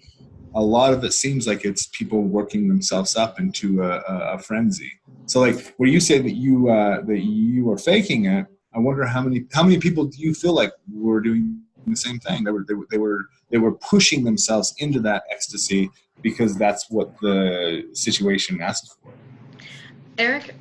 A lot of it seems like it's people working themselves up into a frenzy. So like where you say that you were faking it, I wonder how many people do you feel like were doing the same thing? They were pushing themselves into that ecstasy because that's what the situation asked for. Eric,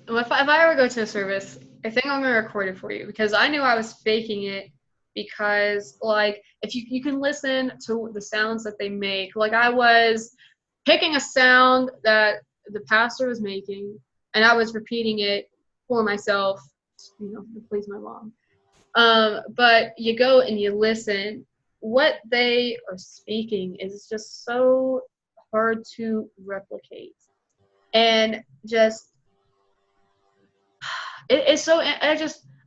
if I ever go to a service, I think I'm going to record it for you, because I knew I was faking it, because like if you can listen to the sounds that they make. Like I was picking a sound that the pastor was making, and I was repeating it for myself, you know, to please my mom. But you go and you listen. What they are speaking is just so hard to replicate, and just it's so I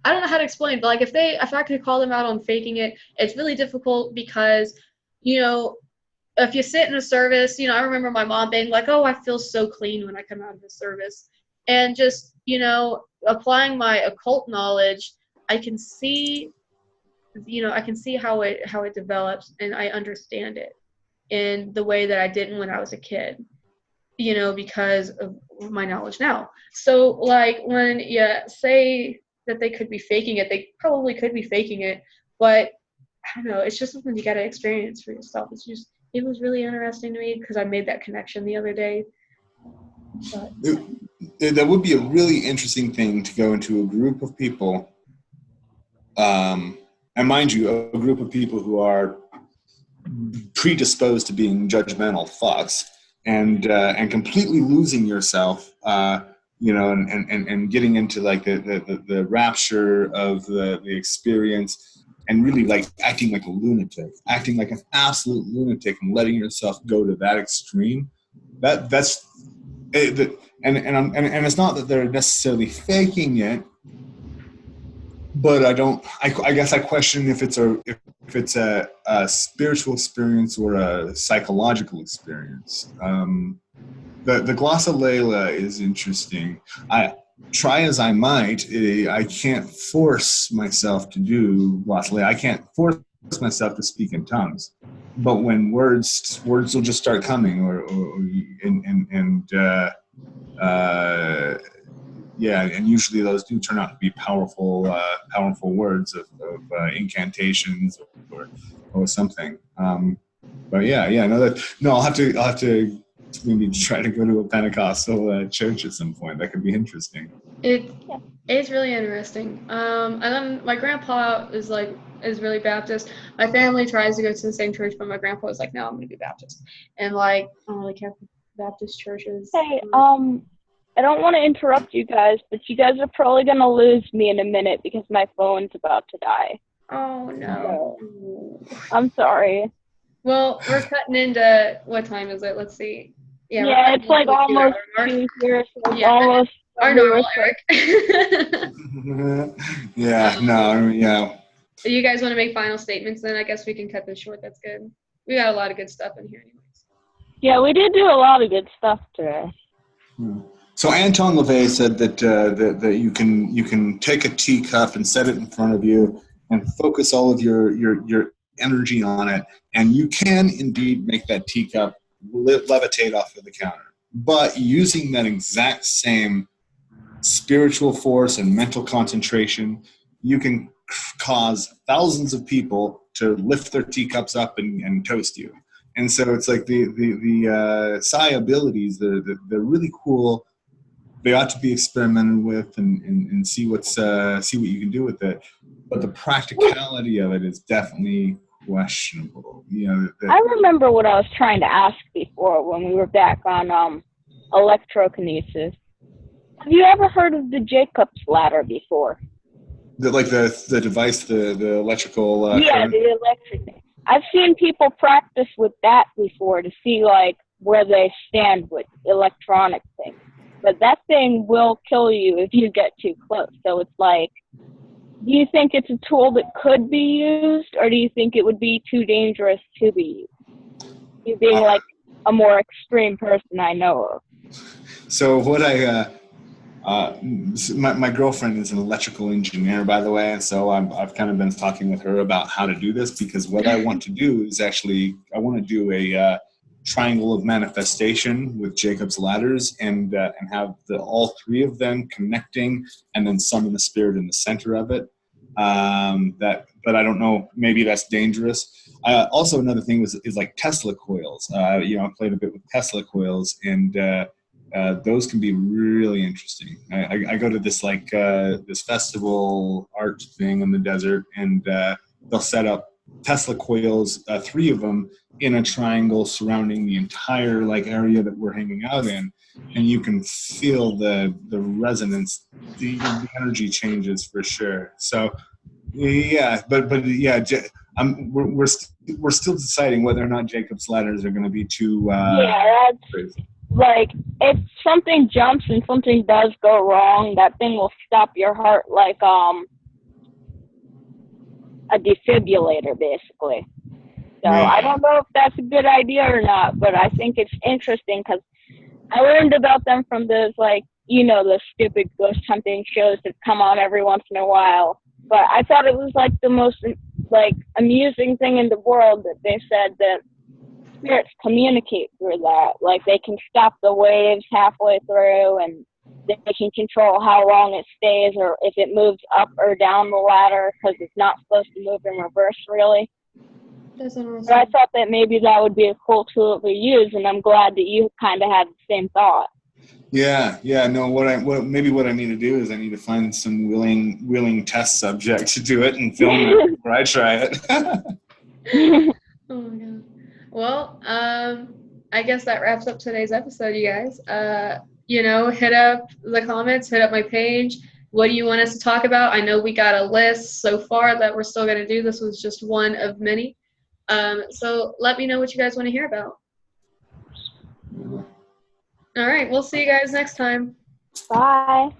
don't know how to explain, but like if I could call them out on faking it, it's really difficult, because, you know, if you sit in a service, you know, I remember my mom being like, oh, I feel so clean when I come out of the service. And just, you know, applying my occult knowledge, I can see I can see how it develops, and I understand it in the way that I didn't when I was a kid, because of my knowledge now. So like when you say that they could be faking it, they probably could be faking it, but I don't know, it's just something you got to experience for yourself. It was really interesting to me because I made that connection the other day. But that would be a really interesting thing to go into a group of people, and mind you, a group of people who are predisposed to being judgmental fucks, and completely losing yourself, and getting into like the rapture of the experience, and really like acting like a lunatic, acting like an absolute lunatic, and letting yourself go to that extreme. That's it, and it's not that they're necessarily faking it, but I guess I question if it's a spiritual experience or a psychological experience. The glossolalia is interesting. I try as I might, I can't force myself to do glossolalia. I can't force myself to speak in tongues. But when words will just start coming, and usually those do turn out to be powerful words of incantations or something. But I'll have to maybe try to go to a Pentecostal church at some point. That could be interesting. It's really interesting. And then my grandpa is really Baptist. My family tries to go to the same church, but my grandpa was like, no, I'm going to be Baptist. And I don't really care for Baptist churches. Hey, I don't want to interrupt you guys, but you guys are probably going to lose me in a minute because my phone's about to die. Oh, no. So, I'm sorry. Well, we're cutting into, what time is it? Let's see. Yeah, it's like almost 2 years. Almost our normal, Eric. Yeah. You guys want to make final statements? Then I guess we can cut this short. That's good. We got a lot of good stuff in here anyways. Yeah, we did do a lot of good stuff today. So Anton LaVey said that you can take a teacup and set it in front of you and focus all of your energy on it, and you can indeed make that teacup levitate off of the counter. But using that exact same spiritual force and mental concentration, you can cause thousands of people to lift their teacups up and toast you. And so it's like the psi abilities, they're really cool. They ought to be experimented with and see what you can do with it. But the practicality of it is definitely questionable. I remember what I was trying to ask before when we were back on ElectroKinesis. Have you ever heard of the Jacob's ladder before? The device, the electrical. Yeah, the electric. I've seen people practice with that before to see where they stand with electronic things. But that thing will kill you if you get too close. So it's do you think it's a tool that could be used, or do you think it would be too dangerous to be used? You being a more extreme person I know of. So what my girlfriend is an electrical engineer, by the way, and so I've kind of been talking with her about how to do this, because what I want to do is I want to do a triangle of manifestation with Jacob's ladders, and have all three of them connecting, and then summon the spirit in the center of it. But I don't know, maybe that's dangerous. Also, another thing is like Tesla coils. I played a bit with Tesla coils, and those can be really interesting. I go to this this festival art thing in the desert, and they'll set up Tesla coils, 3 of them, in a triangle surrounding the entire area that we're hanging out in, and you can feel the resonance, the energy changes for sure. So yeah, but yeah, we're still deciding whether or not Jacob's ladders are going to be too that's crazy. If something jumps and something does go wrong, that thing will stop your heart like a defibrillator, basically. So yeah. I don't know if that's a good idea or not, but I think it's interesting because I learned about them from those the stupid ghost hunting shows that come on every once in a while. But I thought it was the like amusing thing in the world that they said that spirits communicate through that. Like they can stop the waves halfway through, and they can control how long it stays or if it moves up or down the ladder, because it's not supposed to move in reverse, really. That's interesting. So I thought that maybe that would be a cool tool to use, and I'm glad that you kind of had the same thought. Yeah. No, what I need to do is I need to find some willing test subject to do it and film it before I try it. Oh my god. Well, I guess that wraps up today's episode, you guys. Hit up the comments, hit up my page. What do you want us to talk about? I know we got a list so far that we're still going to do. This was just one of many. So let me know what you guys want to hear about. All right, we'll see you guys next time. Bye.